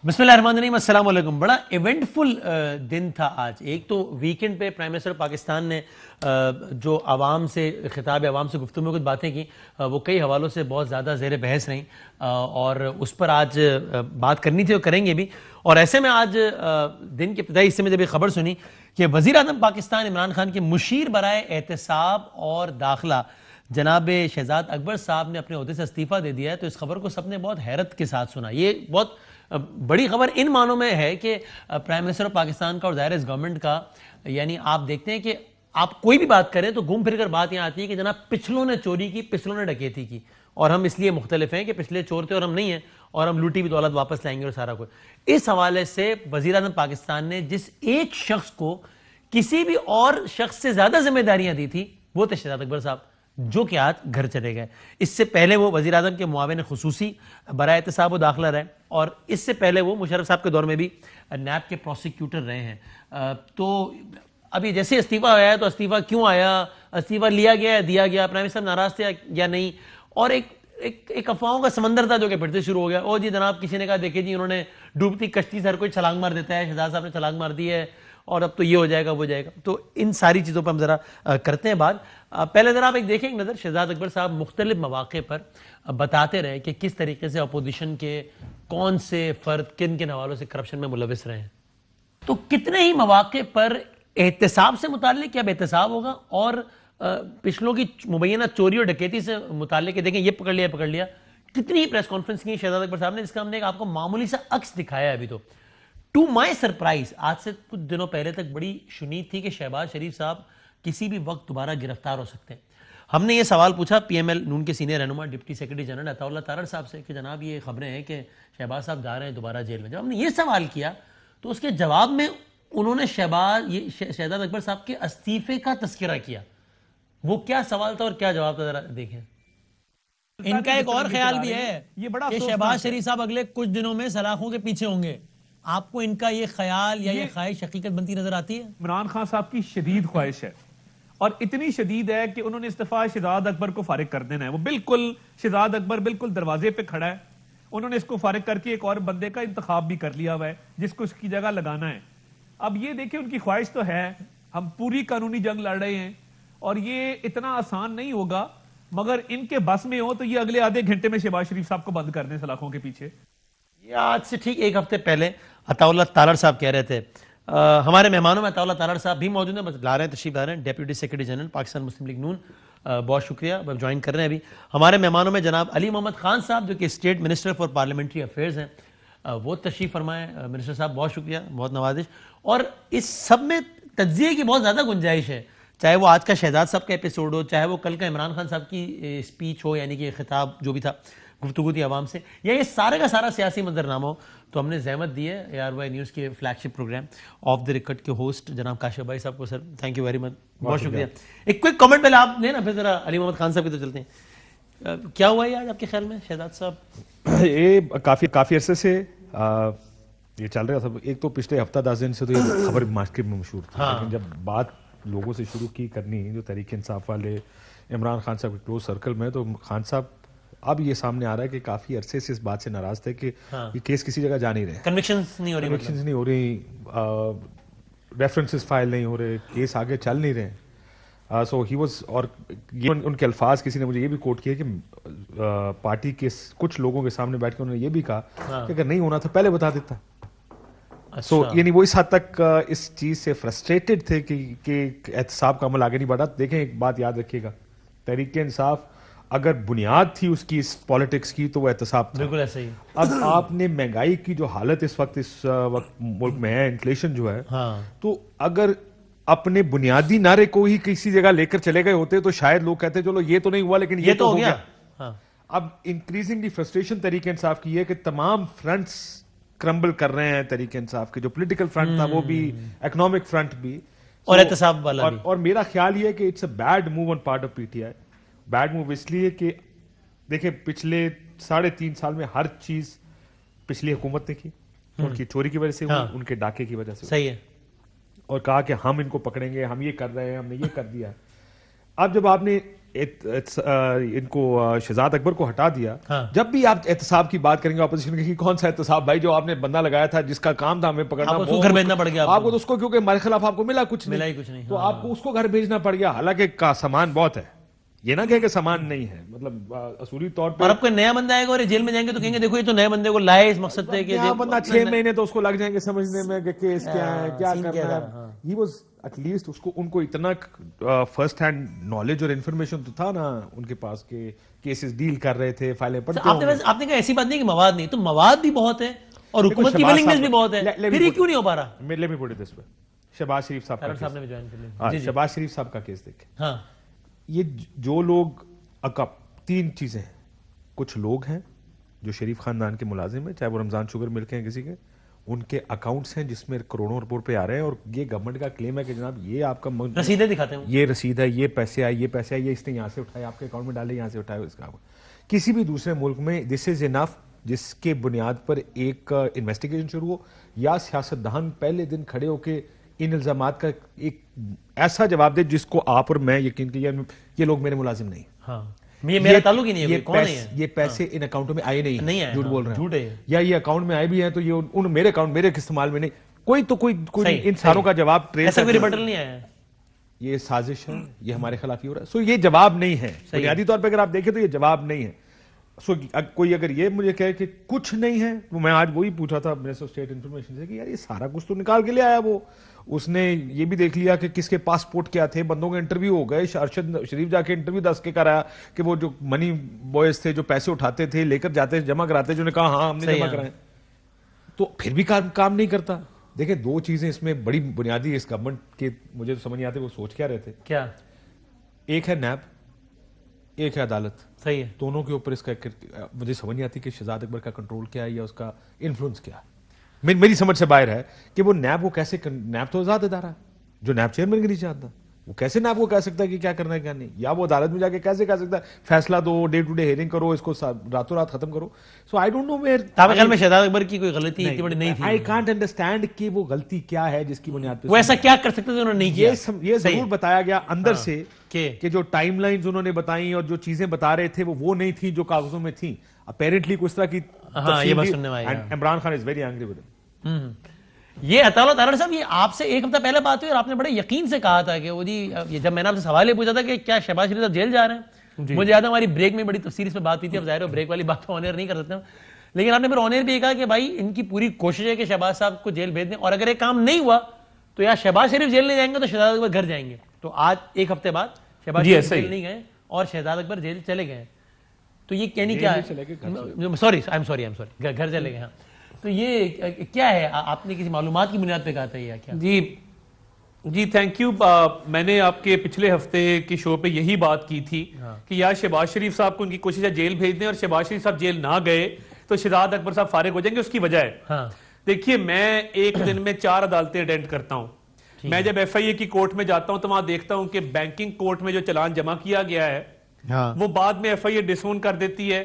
بسم اللہ الرحمن الرحیم، السلام علیکم۔ بڑا ایونٹفل دن تھا آج۔ ایک تو ویکنڈ پہ پرائم منسٹر پاکستان نے جو عوام سے خطاب عوام سے گفتگو میں کچھ باتیں کی، وہ کئی حوالوں سے بہت زیادہ زیر بحث رہیں اور اس پر آج بات کرنی تھی اور کریں گے بھی۔ اور ایسے میں آج دن کے ابتدائی حصے میں جب یہ خبر سنی کہ وزیر اعظم پاکستان عمران خان کے مشیر برائے احتساب اور داخلہ جناب شہزاد اکبر صاحب نے اپنے عہدے سے استعفیٰ دے دیا ہے، تو اس خبر کو سب نے بہت حیرت کے ساتھ سنا۔ یہ بہت بڑی خبر ان معنوں میں ہے کہ پرائم منسٹر پاکستان کا اور ظاہر اس گورنمنٹ کا، یعنی آپ دیکھتے ہیں کہ آپ کوئی بھی بات کریں تو گھوم پھر کر بات یہاں آتی ہے کہ جناب پچھلوں نے چوری کی، پچھلوں نے ڈکیتی کی، اور ہم اس لیے مختلف ہیں کہ پچھلے چور تھے اور ہم نہیں ہیں، اور ہم لوٹی بھی دولت واپس لائیں گے اور سارا کچھ۔ اس حوالے سے وزیر اعظم پاکستان نے جس ایک شخص کو کسی بھی اور شخص سے زیادہ ذمہ داریاں دی تھی وہ تھے شہزاد اکبر صاحب، جو کہ آج گھر چلے گئے۔ اس سے پہلے وہ وزیر اعظم کے معاون خصوصی برائے احتساب و داخلہ رہے، اور اس سے پہلے وہ مشرف صاحب کے دور میں بھی نیب کے پروسیکیوٹر رہے ہیں۔ تو ابھی جیسے استعفیٰ آیا ہے تو استعفیٰ کیوں آیا، استعفیٰ لیا گیا ہے، دیا گیا، پرائم منسٹر ناراض تھے یا نہیں، اور ایک افواہوں کا سمندر تھا جو کہ پھر سے شروع ہو گیا۔ او جی جناب، کسی نے کہا دیکھیں جی انہوں نے ڈوبتی کشتی سے ہر کوئی چھلانگ مار دیتا ہے، شہزاد صاحب نے چھلانگ مار دی ہے اور اب تو یہ ہو جائے گا وہ ہو جائے گا۔ تو ان ساری چیزوں پر ہم ذرا کرتے ہیں بات۔ پہلے ذرا آپ ایک دیکھیں ایک نظر، شہزاد اکبر صاحب مختلف مواقع پر بتاتے رہے کہ کس طریقے سے اپوزیشن کے کون سے فرد کن کن حوالوں سے کرپشن میں ملوث رہے ہیں۔ تو کتنے ہی مواقع پر احتساب سے متعلق کہ اب احتساب ہوگا، اور پچھلوں کی مبینہ چوری اور ڈکیتی سے متعلق دیکھیں یہ پکڑ لیا، کتنی ہی پریس کانفرنس کی شہزاد اکبر صاحب نے، جس کا ہم نے آپ کو معمولی سا عکس دکھایا ہے ابھی۔ تو ٹو مائی سرپرائز آج سے کچھ دنوں پہلے تک بڑی شنید تھی کہ شہباز شریف صاحب کسی بھی وقت دوبارہ گرفتار ہو سکتے ہیں۔ ہم نے یہ سوال پوچھا پی ایم ایل نون کے سینئر رہنما ڈپٹی سیکرٹری جنرل عطا اللہ تارڑ صاحب سے کہ جناب یہ خبریں ہیں کہ شہباز صاحب جا رہے ہیں دوبارہ جیل میں۔ جب ہم نے یہ سوال کیا تو اس کے جواب میں انہوں نے شہزاد اکبر صاحب کے استعفے کا تذکرہ کیا۔ وہ کیا سوال تھا اور کیا جواب تھا، ذرا دیکھیں۔ ان کا ایک اور خیال بھی ہے کہ شہباز شریف صاحب اگلے کچھ دنوں میں سلاخوں کے پیچھے ہوں گے۔ آپ کو ان کا یہ خیال یا یہ خواہش حقیقت بنتی نظر آتی ہے؟ عمران خان صاحب کی شدید خواہش ہے، اور اتنی شدید ہے کہ انہوں نے استعفیٰ شہزاد اکبر کو فارغ کر دینا ہے۔ وہ بالکل شہزاد اکبر بالکل دروازے پہ کھڑا ہے، انہوں نے اس کو فارغ کر کے ایک اور بندے کا انتخاب بھی کر لیا ہوا ہے جس کو اس کی جگہ لگانا ہے۔ اب یہ دیکھیں ان کی خواہش تو ہے، ہم پوری قانونی جنگ لڑ رہے ہیں اور یہ اتنا آسان نہیں ہوگا، مگر ان کے بس میں ہو تو یہ اگلے آدھے گھنٹے میں شہباز شریف صاحب کو بند کر دیں سلاخوں کے پیچھے۔ یہ آج سے ٹھیک ایک ہفتے پہلے عطا اللہ تارڑ صاحب کہہ رہے تھے۔ ہمارے مہمانوں میں عطا اللہ تارڑ صاحب بھی موجود ہیں، بس لا رہے ہیں، تشریف لا رہے ہیں، ڈیپٹی سیکرٹری جنرل پاکستان مسلم لیگ نون، بہت شکریہ جوائن کر رہے ہیں ابھی۔ ہمارے مہمانوں میں جناب علی محمد خان صاحب جو کہ state minister for parliamentary affairs ہیں، وہ تشریف فرمائیں۔ منسٹر صاحب بہت شکریہ، بہت نوازش۔ اور اس سب میں تجزیے کی بہت زیادہ گنجائش ہے، چاہے وہ آج کا شہزاد صاحب کا ایپیسوڈ ہو، چاہے وہ کل کا عمران خان صاحب کی اسپیچ ہو، یعنی کہ خطاب جو بھی تھا، گفتگو تھی عوام سے، یا یہ سارے کا سارا سیاسی منظرنامہ ہو، تو ہم نے زحمت دی ہے اے آر وائی نیوز کے flagship programme off the record کے ہوسٹ جناب کاشف بھائی صاحب کو۔ Sir thank you very much, بہت شکریہ۔ ایک کوئک کامنٹ پہلے آپ لیں نا، پھر ذرا علی محمد خان صاحب کی طرف چلتے ہیں۔ کیا ہوا ہے آج آپ کے خیال میں شہزاد صاحب؟ یہ کافی عرصے سے یہ چل رہا تھا۔ ایک تو پچھلے ہفتہ 10 دن سے تو یہ خبر مارکیٹ میں مشہور تھی، لیکن جب بات لوگوں سے شروع کی کرنی جو تحریک انصاف والے عمران خان صاحب کے کلوز سرکل میں، تو خان صاحب اب یہ سامنے آ رہا ہے کہ کافی عرصے سے اس بات سے ناراض تھے کہ یہ کیس کسی جگہ جا نہیں رہے، کنوکشنز نہیں ہو رہی، ریفرنسز فائل نہیں ہو رہے، کیس آگے چل نہیں رہے۔ سو ہی واز، اور ان کے الفاظ کسی نے مجھے یہ بھی کوٹ کیا کہ پارٹی کے کچھ لوگوں کے سامنے بیٹھ کے انہوں نے یہ بھی کہا کہ اگر نہیں ہونا تھا پہلے بتا دیتا۔ سو یعنی وہ اس حد تک اس چیز سے فرسٹریٹڈ تھے کہ احتساب کا عمل آگے نہیں بڑھا۔ دیکھیں ایک بات یاد رکھیے گا، تحریک انصاف اگر بنیاد تھی اس کی اس پالیٹکس کی تو وہ احتساب تھا۔ بالکل ایسا ہی۔ اب آپ نے مہنگائی کی جو حالت اس وقت ملک میں ہے، انفلیشن جو ہے، تو اگر اپنے بنیادی نعرے کو ہی کسی جگہ لے کر چلے گئے ہوتے تو شاید لوگ کہتے چلو یہ تو نہیں ہوا لیکن یہ تو ہو گیا۔ اب انکریزنگلی فرسٹریشن تحریک انصاف کی ہے کہ تمام فرنٹس کرمبل کر رہے ہیں تحریک انصاف کے، جو پولیٹیکل فرنٹ تھا وہ بھی، اکنامک فرنٹ بھی، اور احتساب والا بھی۔ اور میرا خیال یہ ہے کہ it's a bad move on part of PTI ٹی آئی۔ بیڈ موو اس لیے کہ دیکھیں پچھلے 3.5 سال میں ہر چیز پچھلی حکومت نے کی، ان کی چوری کی وجہ سے ہوئی، ان کے ڈاکے کی وجہ سے، صحیح ہے، اور کہا کہ ہم ان کو پکڑیں گے، ہم یہ کر رہے ہیں، ہم نے یہ کر دیا۔ اب جب آپ نے ان کو شہزاد اکبر کو ہٹا دیا, جب بھی آپ احتساب کی بات کریں گے اپوزیشن کی, کون سا احتساب بھائی جو آپ نے بندہ لگایا تھا جس کا کام تھا ہمیں پکڑنا, آپ کو گھر بھیجنا پڑ گیا, آپ کو تو اس کو, کیونکہ ہمارے خلاف آپ کو ملا کچھ نہیں, تو آپ کو اس کو گھر بھیجنا پڑ گیا, حالانکہ کا سامان بہت ہے, یہ نہ کہ سامان نہیں ہے, مطلب اصولی طور پر. اور اب کوئی نیا بندہ آئے گا اور جیل میں جائیں گے تو کہیں گے دیکھو یہ تو نئے بندے کو لائے اس مقصد سے کہ بندہ 6 مہینے تو اس کو لگ جائیں گے سمجھنے میں کہ کیس کیا ہے, کیا کرنا ہے. ہی واز ایٹ لیسٹ اس کو, ان کو اتنا فرسٹ ہینڈ نالج اور انفارمیشن تو تھا نا ان کے پاس کہ کیسز ڈیل کر رہے تھے, فائلیں پڑھتے ہوں. آپ نے کہا ایسی بات نہیں کہ مواد نہیں, تو مواد بھی بہت ہے اور حکومت کی ولنگنس بھی بہت ہے, پھر یہ کیوں نہیں ہو پا رہا؟ Let me put it this way. Shahbaz Sharif صاحب کا کیس دیکھیں, ہاں یہ جو لوگ 3 چیزیں ہیں. کچھ لوگ ہیں جو شریف خاندان کے ملازم ہیں, چاہے وہ رمضان شوگر مل کے ہیں کسی کے, ان کے اکاؤنٹس ہیں جس میں کروڑوں روپے آ رہے ہیں, اور یہ گورنمنٹ کا کلیم ہے کہ جناب یہ آپ کا رسیدیں دکھاتے ہیں, یہ رسید ہے, یہ پیسے آئے, یہ اس نے یہاں سے اٹھائے, آپ کے اکاؤنٹ میں ڈالے, یہاں سے اٹھائے. اس کا کسی بھی دوسرے ملک میں دس از انف, جس کے بنیاد پر ایک انویسٹیگیشن شروع ہو, یا سیاستدان پہلے دن کھڑے ہو کے ان الزامات کا ایک ایسا جواب دے جس کو آپ اور میں یقین کیجیے یہ لوگ میرے ملازم نہیں, یہ میرا تعلق ہی نہیں ہے, کون ہے یہ پیسے ان اکاؤنٹوں میں آئے نہیں ہیں, جھوٹ بول رہے ہیں, جھوٹ ہے, یا یہ اکاؤنٹ میں آئے بھی ہیں تو یہ میرے اکاؤنٹ میرے استعمال میں نہیں, کوئی ان ساروں کا جواب ٹریس, ایسا کوئی ریبٹل نہیں آیا, یہ سازش ہے, یہ ہمارے خلاف ہی ہو رہا ہے. سو یہ جواب نہیں ہے, بنیادی طور پہ اگر آپ دیکھیں تو یہ جواب نہیں ہے. سو کوئی اگر یہ مجھے کہے کہ کچھ نہیں ہے, تو میں آج وہی پوچھا تھا منسٹر آف اسٹیٹ انفارمیشن سے کہ یار یہ سارا کچھ تو نکال کے لے آیا, وہ اس نے یہ بھی دیکھ لیا کہ کس کے پاسپورٹ کیا تھے, بندوں کے انٹرویو ہو گئے, ارشد شریف جا کے انٹرویو دس کے کرایا کہ وہ جو منی بوائز تھے جو پیسے اٹھاتے تھے لے کر جاتے جمع کراتے, جو نے کہا ہاں ہم نے جمع کرائے, تو پھر بھی کام نہیں کرتا. دیکھیں 2 چیزیں اس میں بڑی بنیادی اس گورنمنٹ کے مجھے تو سمجھ نہیں آتے وہ سوچ کیا رہے تھے. کیا؟ ایک ہے نیب, ایک ہے عدالت. صحیح ہے, دونوں کے اوپر اس کا مجھے سمجھ نہیں آتی کہ شہزاد اکبر کا کنٹرول کیا ہے یا اس کا انفلوئنس کیا ہے. میری سمجھ سے باہر ہے کہ وہ نیب کو کیسے, نیب تو آزاد ادارہ ہے جو نیب چیئرمین کے نیچے آتا ہے, وہ کیسے نیب کو کہہ سکتا ہے کہ کیا کرنا ہے کیا نہیں, یا وہ عدالت میں جا کے کیسے کہہ سکتا ہے فیصلہ دو, ڈے ٹو ڈے ہیئرنگ کرو, اس کو راتوں رات ختم کرو. سو آئی ڈونٹ نو ویئر آپ کے خیال میں شہزاد اکبر کی کوئی غلطی اتنی بڑی نہیں تھی؟ آئی کانٹ انڈرسٹینڈ کہ وہ غلطی کیا ہے جس کی بنیاد پہ وہ ایسا کیا کر سکتے تھے انہوں نے نہیں کیا. یہ ضرور بتایا گیا اندر سے کہ جو ٹائم لائنز انہوں نے بتائیں اور جو چیزیں بتا رہے تھے وہ نہیں تھیں جو کاغذوں میں تھیں. اپیرنٹلی کچھ طرح کی Imran Khan is very angry with ہم. یہ اطالع تارڑ صاحب, یہ آپ سے ایک ہفتہ پہلے بات ہوئی اور آپ نے بڑے یقین سے کہا تھا کہ وہ جی, جب میں نے آپ سے سوال یہ پوچھا تھا کہ کیا شہباز شریف صاحب جیل جا رہے ہیں, مجھے یاد ہے ہماری بریک میں بڑی تفصیل اس پہ بات ہوئی تھی. اب ظاہر ہے بریک والی بات تو آن ایئر نہیں کر سکتے ہوں, لیکن آپ نے پھر آن ایئر بھی یہ کہا کہ بھائی ان کی پوری کوشش ہے کہ شہباز صاحب کو جیل بھیج دیں, اور اگر یہ کام نہیں ہوا تو یا شہباز شریف جیل نہیں جائیں گے تو شہزاد اکبر گھر جائیں گے. تو آج ایک ہفتے بعد شہباز شریف جیل نہیں گئے اور شہزاد اکبر جیل چلے گئے, تو یہ کہنی کیا ہے؟ سوری گھر چلے گئے. ہاں, تو یہ کیا ہے, آپ نے کسی معلومات کی بنیاد پہ کہا تھا یا کیا؟ جی تھینک یو. میں نے آپ کے پچھلے ہفتے کی شو پہ یہی بات کی تھی کہ یا شہباز شریف صاحب کو ان کی کوشش ہے جیل بھیج دیں, اور شہباز شریف صاحب جیل نہ گئے تو شہزاد اکبر صاحب فارغ ہو جائیں گے. اس کی وجہ ہے, دیکھیے میں ایک دن میں 4 عدالتیں اٹینڈ کرتا ہوں. میں جب ایف آئی اے کی کورٹ میں جاتا ہوں تو وہاں دیکھتا ہوں کہ بینکنگ کورٹ میں جو چلان جمع کیا گیا ہے وہ بعد میں ایف آئی اے ڈسون کر دیتی ہے.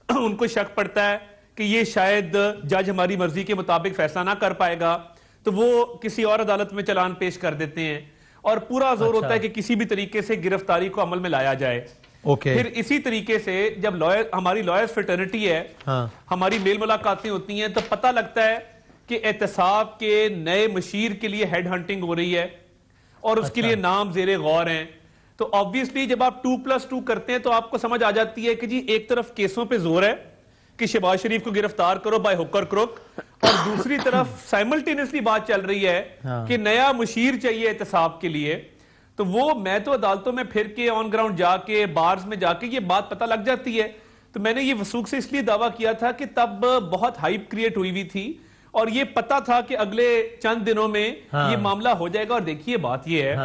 ان کو شک پڑتا ہے کہ یہ شاید جج ہماری مرضی کے مطابق فیصلہ نہ کر پائے گا, تو وہ کسی اور عدالت میں چلان پیش کر دیتے ہیں, اور پورا زور ہوتا ہے کہ کسی بھی طریقے سے گرفتاری کو عمل میں لایا جائے. پھر اسی طریقے سے جب ہماری لائرز فریٹرنٹی ہے, ہماری میل ملاقاتیں ہوتی ہیں, تو پتہ لگتا ہے کہ احتساب کے نئے مشیر کے لیے ہیڈ ہنٹنگ ہو رہی ہے اور اس کے لیے نام زیر غور ہیں. تو آبویسلی جب آپ 2+2 کرتے ہیں تو آپ کو سمجھ آ جاتی ہے کہ جی ایک طرف کیسوں پہ زور ہے کہ شہباز شریف کو گرفتار کرو بائی ہک اور کروک, اور دوسری طرف سائملٹینیسلی بات چل رہی ہے کہ نیا مشیر چاہیے احتساب کے لیے. تو وہ میں تو عدالتوں میں پھر کے آن گراؤنڈ جا کے بارز میں جا کے یہ بات پتہ لگ جاتی ہے. تو میں نے یہ وثوق سے اس لیے دعویٰ کیا تھا کہ تب بہت ہائپ کریٹ ہوئی تھی اور یہ پتہ تھا کہ اگلے چند دنوں میں یہ معاملہ ہو جائے گا. اور دیکھیے بات یہ ہے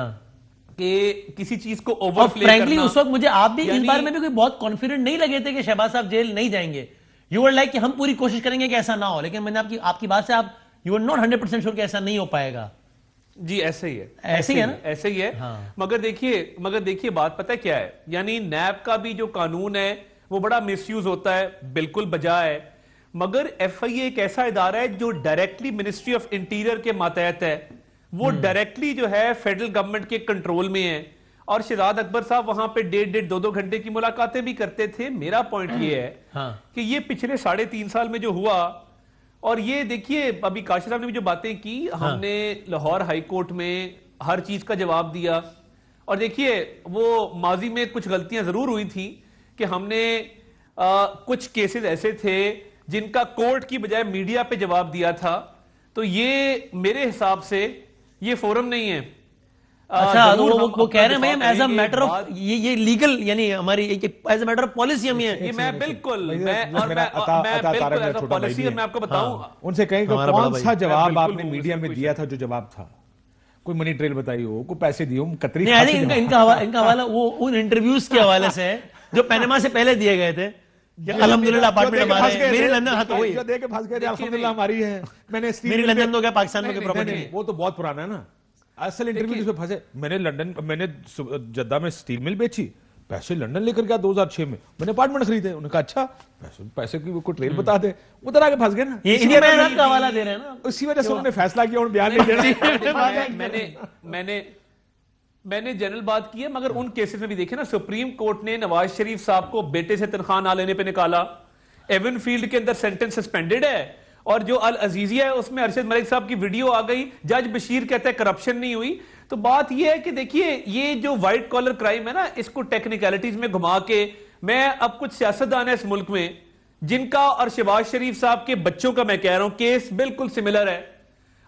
کہ کسی چیز کو اوور پلے کرنا, اس وقت مجھے آپ بھی اس بارے میں بھی کوئی بہت کانفیڈنٹ نہیں لگے تھے کہ شہباز صاحب جیل نہیں جائیں گے. یو ور لائک کہ ہم پوری کوشش کریں گے کہ ایسا نہ ہو, لیکن میں نے آپ کی بات سے آپ یو ور ناٹ 100% شور کہ ایسا نہیں ہو پائے گا. جی ایسے ہی ہے, ایسے ہی ہے. مگر دیکھیے بات پتہ کیا ہے, یعنی نیب کا بھی جو قانون ہے وہ بڑا مس یوز ہوتا ہے, بالکل بجا ہے. مگر ایف آئی اے ایک ایسا ادارہ ہے جو ڈائریکٹلی منسٹری آف انٹیریئر کے ماتحت ہے, وہ ڈائریکٹلی جو ہے فیڈرل گورنمنٹ کے کنٹرول میں ہے. اور شہزاد اکبر صاحب وہاں پہ 1.5-2 گھنٹے کی ملاقاتیں بھی کرتے تھے. میرا پوائنٹ یہ ہے کہ یہ پچھلے 3.5 سال میں جو ہوا, اور یہ دیکھیے ابھی کاشف صاحب نے بھی جو باتیں کی, ہم نے لاہور ہائی کورٹ میں ہر چیز کا جواب دیا, اور دیکھیے وہ ماضی میں کچھ غلطیاں ضرور ہوئی تھیں کہ ہم نے کچھ کیسز ایسے تھے جن کا کورٹ کی بجائے میڈیا پہ جواب دیا تھا, تو یہ میرے حساب سے یہ فورم نہیں ہے. اچھا وہ کہہ رہے ہیں بھائی ہم ایز اے میٹر آف یہ لیگل یعنی ہماری as a matter of policy ہم یہ میں بالکل پالیسی میں آپ کو بتاؤں ان سے کہیں کہ کون سا جواب آپ نے میڈیا میں دیا تھا جو جواب تھا, کوئی منی ٹریل بتائی ہو, کوئی پیسے دیے ہو, قطری ان کا حوالہ وہ ان انٹرویوز کے حوالے سے ہے جو پینما سے پہلے دیے گئے تھے. الحمدللہ اپارٹمنٹ ہمارے, میری لندن ہاتھ ہوئی, جو دے کے پھنس گئے الحمدللہ ہماری ہے. میں نے میری لندن تو کیا پاکستان میں پراپرٹی, وہ تو بہت پرانا ہے نا. اصل انٹرویو جس میں پھنسے, میں نے جدہ میں سٹیل مل بیچی, پیسے لنڈن لے کر گیا 2006 میں نے اپارٹمنٹ خریدے. انہوں نے کہا اچھا پیسے کی کوئی ٹریل بتا دے, ادھر آ کے پھنس گئے نا. انہی بیانات کا حوالہ دے رہے ہیں نا, اسی وجہ سے انہوں نے فیصلہ کیا اور بیان نہیں دینا. میں نے جنرل بات کی ہے, مگر ان کیسز میں بھی دیکھیں نا, سپریم کورٹ نے نواز شریف صاحب کو بیٹے سے تنخواہ نہ لینے پہ نکالا, ایون فیلڈ کے اندر سینٹنس سسپینڈڈ ہے, اور جو العزیزیہ ہے اس میں ارشد ملک صاحب کی ویڈیو آ گئی, جج بشیر کہتا ہے کرپشن نہیں ہوئی. تو بات یہ ہے کہ دیکھیے یہ جو وائٹ کالر کرائم ہے نا, اس کو ٹیکنیکلٹیز میں گھما کے, میں اب کچھ سیاستدان ہیں اس ملک میں جن کا اور شہباز شریف صاحب کے بچوں کا میں کہہ رہا ہوں کیس بالکل سملر ہے.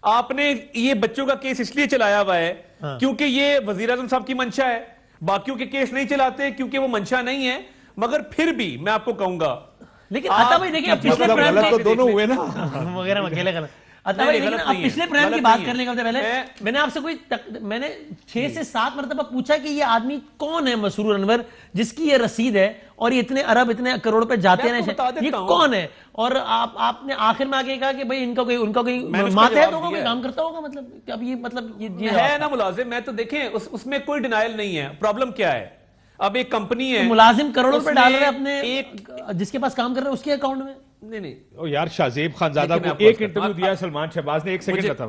آپ نے یہ بچوں کا کیس اس لیے چلایا ہوا ہے کیونکہ یہ وزیر اعظم صاحب کی منشا ہے, باقیوں کے کیس نہیں چلاتے کیونکہ وہ منشا نہیں ہے. مگر پھر بھی میں آپ کو کہوں گا, لیکن عطا بھائی دیکھیں پچھلے پرائم تو دونوں ہوئے نا وغیرہ اکیلے غلط. عطا بھائی لیکن اب پچھلے پرائم کی بات کرنے کا پہلے میں نے آپ سے میں نے 6 سے 7 مرتبہ پوچھا کہ یہ آدمی کون ہے مسرور انور جس کی یہ رسید ہے اور یہ اتنے ارب اتنے کروڑ پہ جاتے ہیں, یہ کون ہے؟ اور آپ نے آخر میں آگے کہا کہ بھائی ان کا کوئی ماتحت ہوگا, کوئی کام کرتا ہوگا, مطلب اب یہ ہے نا ملازم. میں تو دیکھیں اس میں کوئی ڈینائل نہیں ہے. پرابلم کیا ہے, اب ایک کمپنی ہے, ملازم کروڑوں پہ ڈال رہے ہیں اپنے جس کے پاس کام کر رہے ہیں اس کے اکاؤنٹ میں. نہیں یار شاہزیب خانزادہ کو ایک انٹرویو دیا سلمان شہباز نے, 1 سیکنڈ تھا,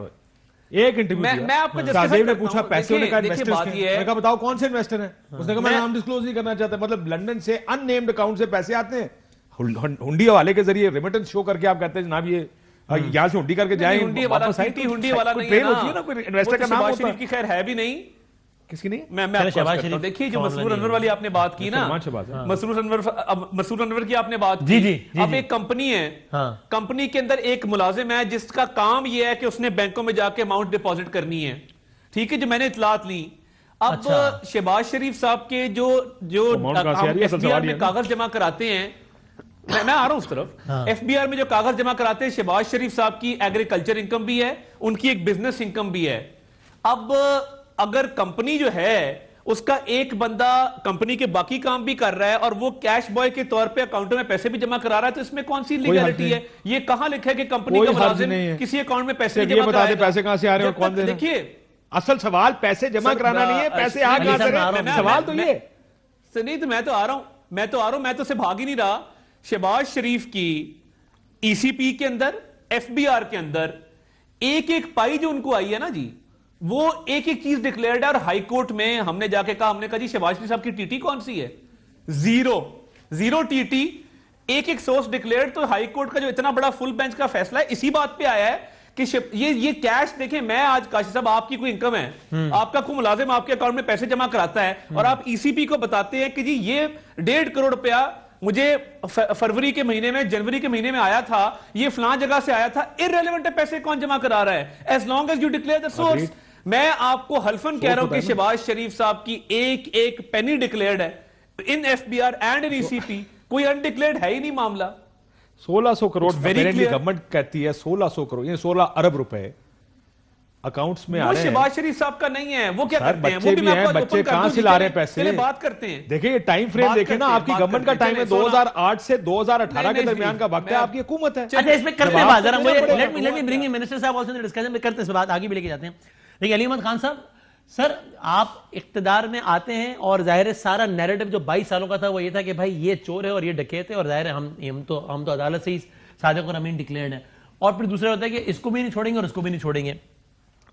ایک انٹرویو دیا. میں آپ کو شاہزیب نے پوچھا پیسے, انہوں نے کہا انویسٹرز کے, میں نے کہا بتاؤ کون سے انویسٹر ہیں, اس نے کہا میں نام ڈسکلوز نہیں کرنا چاہتا. مطلب لندن سے ان نیمڈ اکاؤنٹ سے پیسے آتے ہیں ہنڈی حوالے کے ذریعے, ریمیٹنس شو کر کے آپ کہتے ہیں جناب یہ یہاں سے ہنڈی کر کے جائیں. ہنڈی والا نہیں ہے نا, کوئی انویسٹر کا نام ہوتا ہے کی خیر ہے بھی نہیں. کس کی نہیں؟ میں دیکھیے جو مسرور انور والی آپ نے بات کی نا, مسرور انور کی آپ نے بات کی. اب ایک کمپنی ہے, کمپنی کے اندر ایک ملازم ہے جس کا کام یہ ہے کہ اس نے بینکوں میں جا کے اماؤنٹ ڈپازٹ کرنی ہے, ٹھیک ہے, جو میں نے اطلاعات لی. اب شہباز شریف صاحب کے جو ایف بی آر میں کاغذ جمع کراتے ہیں, میں آ رہا ہوں اس طرف, ایف بی آر میں جو کاغذ جمع کراتے ہیں, شہباز شریف صاحب کی ایگریکلچر انکم بھی ہے, ان کی ایک بزنس انکم بھی ہے. اب اگر کمپنی جو ہے اس کا ایک بندہ کمپنی کے باقی کام بھی کر رہا ہے اور وہ کیش بوائے کے طور پہ اکاؤنٹوں میں پیسے بھی جمع کرا رہا ہے, تو اس میں کون سی لیگلٹی ہے؟ یہ کہاں لکھا ہے کہ کمپنی کا ملازم کسی اکاؤنٹ میں پیسے جمع کرائے گا؟ پیسے کہاں سے آ رہے ہیں اور کون دے رہا ہے؟ دیکھیے اصل سوال پیسے جمع کرانا نہیں ہے, پیسے آ کہاں سے رہے ہیں, سوال تو یہ نہیں. تو میں تو آ رہا ہوں, میں تو سے بھاگ ہی نہیں رہا. شہباز شریف کی ای سی پی کے اندر, ایف بی آر کے اندر ایک پائی جو ان کو آئی ہے نا جی, وہ ایک چیز ڈکلیئرڈ ہے. اور ہائی کورٹ میں ہم نے جا کے کہا, ہم نے کہا جی شہباز شریف صاحب کی ٹی ٹی کون سی ہے؟ زیرو ٹی ٹی, ایک سورس ڈکلیئرڈ. تو ہائی کورٹ کا جو اتنا بڑا فل بینچ کا فیصلہ ہے اسی بات پہ آیا ہے کہ یہ کیش دیکھیں. میں آج کاشف صاحب آپ کی کوئی انکم ہے, آپ کا کوئی ملازم آپ کے اکاؤنٹ میں پیسے جمع کراتا ہے اور آپ ای سی پی کو بتاتے ہیں کہ جی یہ 1.5 کروڑ روپیہ مجھے فروری کے مہینے میں, جنوری کے مہینے میں آیا تھا, یہ فلاں جگہ سے آیا تھا. irrelevant ہے پیسے کون جمع کرا رہا ہے, as long as you declare the source. میں آپ کو حلفن کہہ رہا ہوں کہ شہباز شریف صاحب کی ایک پینی ڈکلیئرڈ ہے ان ایف بی آر اینڈ ان ای سی پی, کوئی انڈکلیئرڈ ہے ہی نہیں معاملہ. 1600 کروڑ گورنمنٹ کہتی ہے, 1600 کروڑ یعنی 16 ارب روپے اکاؤنٹس میں آ رہے ہیں. وہ شہباز شریف صاحب کا نہیں ہے, وہ کیا کرتے ہیں, وہ بھی بچے کہاں سے لا رہے ہیں پیسے, بات کرتے ہیں. دیکھیں یہ ٹائم فریم دیکھیں نا, آپ کی گورنمنٹ کا ٹائم ہے 2008 سے 2018 کے درمیان کا وقت ہے, آپ کی حکومت ہے. اچھا اس میں کرتے ہیں بات, ذرا مجھے لیٹ می برنگ ان منسٹر صاحب آلسو ڈسکشن میں کرتے ہیں اس بات, آگے بھی لے کے جاتے ہیں. لیکن علی احمد خان صاحب, سر آپ اقتدار میں آتے ہیں اور ظاہر ہے سارا نیریٹو جو 22 سالوں کا تھا وہ یہ تھا کہ بھائی یہ چور ہے اور یہ ڈکیت ہے, اور ظاہر ہے ہم تو عدالت سے ہی صادق اور امین ڈکلیئرڈ ہیں, اور پھر دوسرا ہوتا ہے کہ اس کو بھی نہیں چھوڑیں گے اور اس کو بھی نہیں چھوڑیں گے.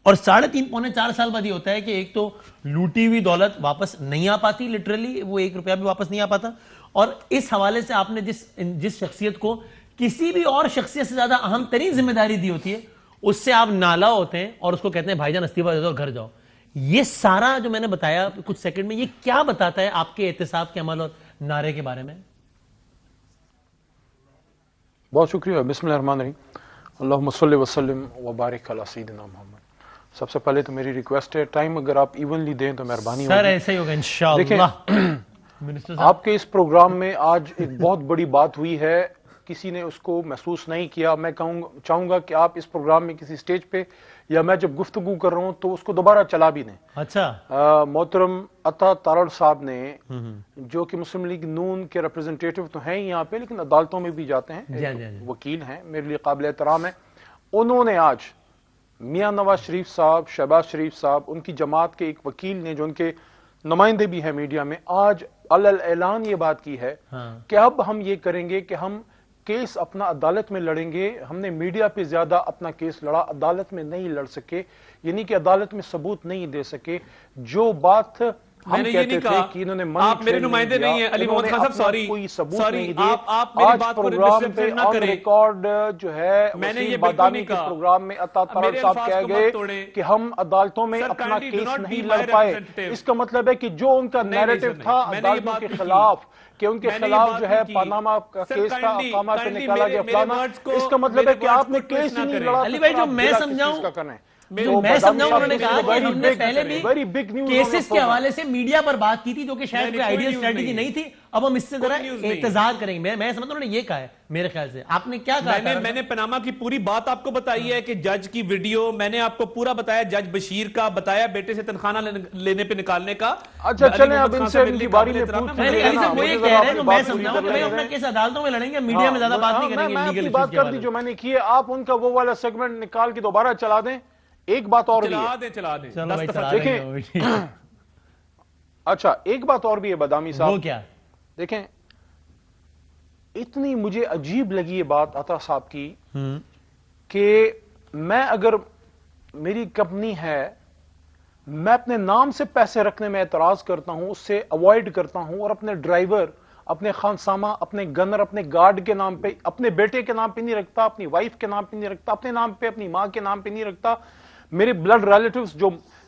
اور 3.5 پونے 4 سال بعد یہ ہوتا ہے کہ ایک تو لوٹی ہوئی دولت واپس نہیں آ پاتی، لٹرلی وہ 1 روپیہ بھی واپس نہیں آ پاتا، اور اس حوالے سے آپ نے جس شخصیت کو کسی بھی اور شخصیت سے زیادہ اہم ترین ذمہ داری دی ہوتی ہے، اس سے آپ نالا ہوتے ہیں اور اس کو کہتے ہیں بھائی جان استعفیٰ دے دو اور گھر جاؤ. یہ سارا جو میں نے بتایا کچھ سیکنڈ میں، یہ کیا بتاتا ہے آپ کے احتساب کے عمل اور نعرے کے بارے میں؟ بہت شکریہ. بسم اللہ الرحمن الرحیم. اللہم صلی وسلم وبارک علی سیدنا محمد. سب سے پہلے تو میری ریکویسٹ ہے ٹائم اگر آپ ایونلی دیں تو مہربانی ہوگی. سر ایسے ہی ہوگا انشاءاللہ. آپ کے اس پروگرام میں آج ایک بہت بڑی بات ہوئی ہے، کسی نے اس کو محسوس نہیں کیا. میں چاہوں گا کہ آپ اس پروگرام میں کسی سٹیج پہ یا میں جب گفتگو کر رہا ہوں تو اس کو دوبارہ چلا بھی دیں. اچھا. محترم عطا تارڑ صاحب نے، جو کہ مسلم لیگ نون کے ریپرزنٹیٹیو تو ہیں یہاں پہ لیکن عدالتوں میں بھی جاتے ہیں، وکیل ہیں، میرے لیے قابل احترام ہے. انہوں نے آج میاں نواز شریف صاحب، شہباز شریف صاحب، ان کی جماعت کے ایک وکیل نے جو ان کے نمائندے بھی ہیں میڈیا میں، آج اعلان یہ بات کی ہے کہ اب ہم یہ کریں گے کہ ہم کیس اپنا عدالت میں لڑیں گے. ہم نے میڈیا پہ زیادہ اپنا کیس لڑا، عدالت میں نہیں لڑ سکے، یعنی کہ عدالت میں ثبوت نہیں دے سکے. جو بات ہم کہتے تھے کہ انہوں نے آپ میرے نمائندے نہیں ہیں علی محمد خان صاحب، سوری کوئی ثبوت نہیں دیے. آپ میری بات کو ریپرزینٹ نہ کریں. ریکارڈ جو ہے میں نے یہ بادامی کے پروگرام میں عطا تارڑ صاحب کہہ گئے کہ ہم عدالتوں میں اپنا کیس نہیں لڑ پائے. اس کا مطلب ہے کہ جو ان کا نیریٹو تھا عدالتوں کے خلاف، کہ ان کے خلاف جو ہے پاناما کا کیس تھا، اقامہ سے نکالا گیا فلانا، اس کا مطلب ہے کہ آپ نے کیس ہی نہیں لڑا. علی بھائی جو میں سمجھاؤں انہوں نے کہا کہ ہم نے پہلے بھی کیسز کے حوالے سے میڈیا پر بات کی تھی جو کہ شاید کوئی آئیڈیل اسٹریٹجی نہیں تھی، اب ہم اس سے ذرا احتجاج کریں گے. میں سمجھتا ہوں انہوں نے یہ کہا ہے، میرے خیال سے آپ نے کیا کہا؟ میں نے پاناما کی پوری بات آپ کو بتائی ہے کہ جج کی ویڈیو میں نے آپ کو پورا بتایا، جج بشیر کا بتایا، بیٹے سے تنخواہ لینے پہ نکالنے کا. اچھا چلیں اب ان سے ان کی باری میں وہ یہ کہہ رہے ہیں، میں سمجھاؤں کہ اپنا کیس عدالتوں میں لڑیں گے، میڈیا میں زیادہ بات نہیں کریں گے. میں اپنی بات کر دی جو میں نے کی ہے، آپ ان کا وہ والا سیگمنٹ نکال کے دوبارہ چلا دیں. ایک بات اور بھی ہے، چلا دیں. دیکھیں اچھا ایک بات اور بھی ہے بادامی صاحب. وہ کیا؟ دیکھیں اتنی مجھے عجیب لگی یہ بات عطا صاحب کی کہ میں اگر میری کمپنی ہے، میں اپنے نام سے پیسے رکھنے میں اعتراض کرتا ہوں، اس سے اوائڈ کرتا ہوں، اور اپنے ڈرائیور، اپنے خانسامہ، اپنے گنر، اپنے گارڈ کے نام پہ، اپنے بیٹے کے نام پہ نہیں رکھتا، اپنی وائف کے نام پہ نہیں رکھتا، اپنے نام پہ، اپنی ماں کے نام پہ نہیں رکھتا، میرے بلڈ ریلیٹیوز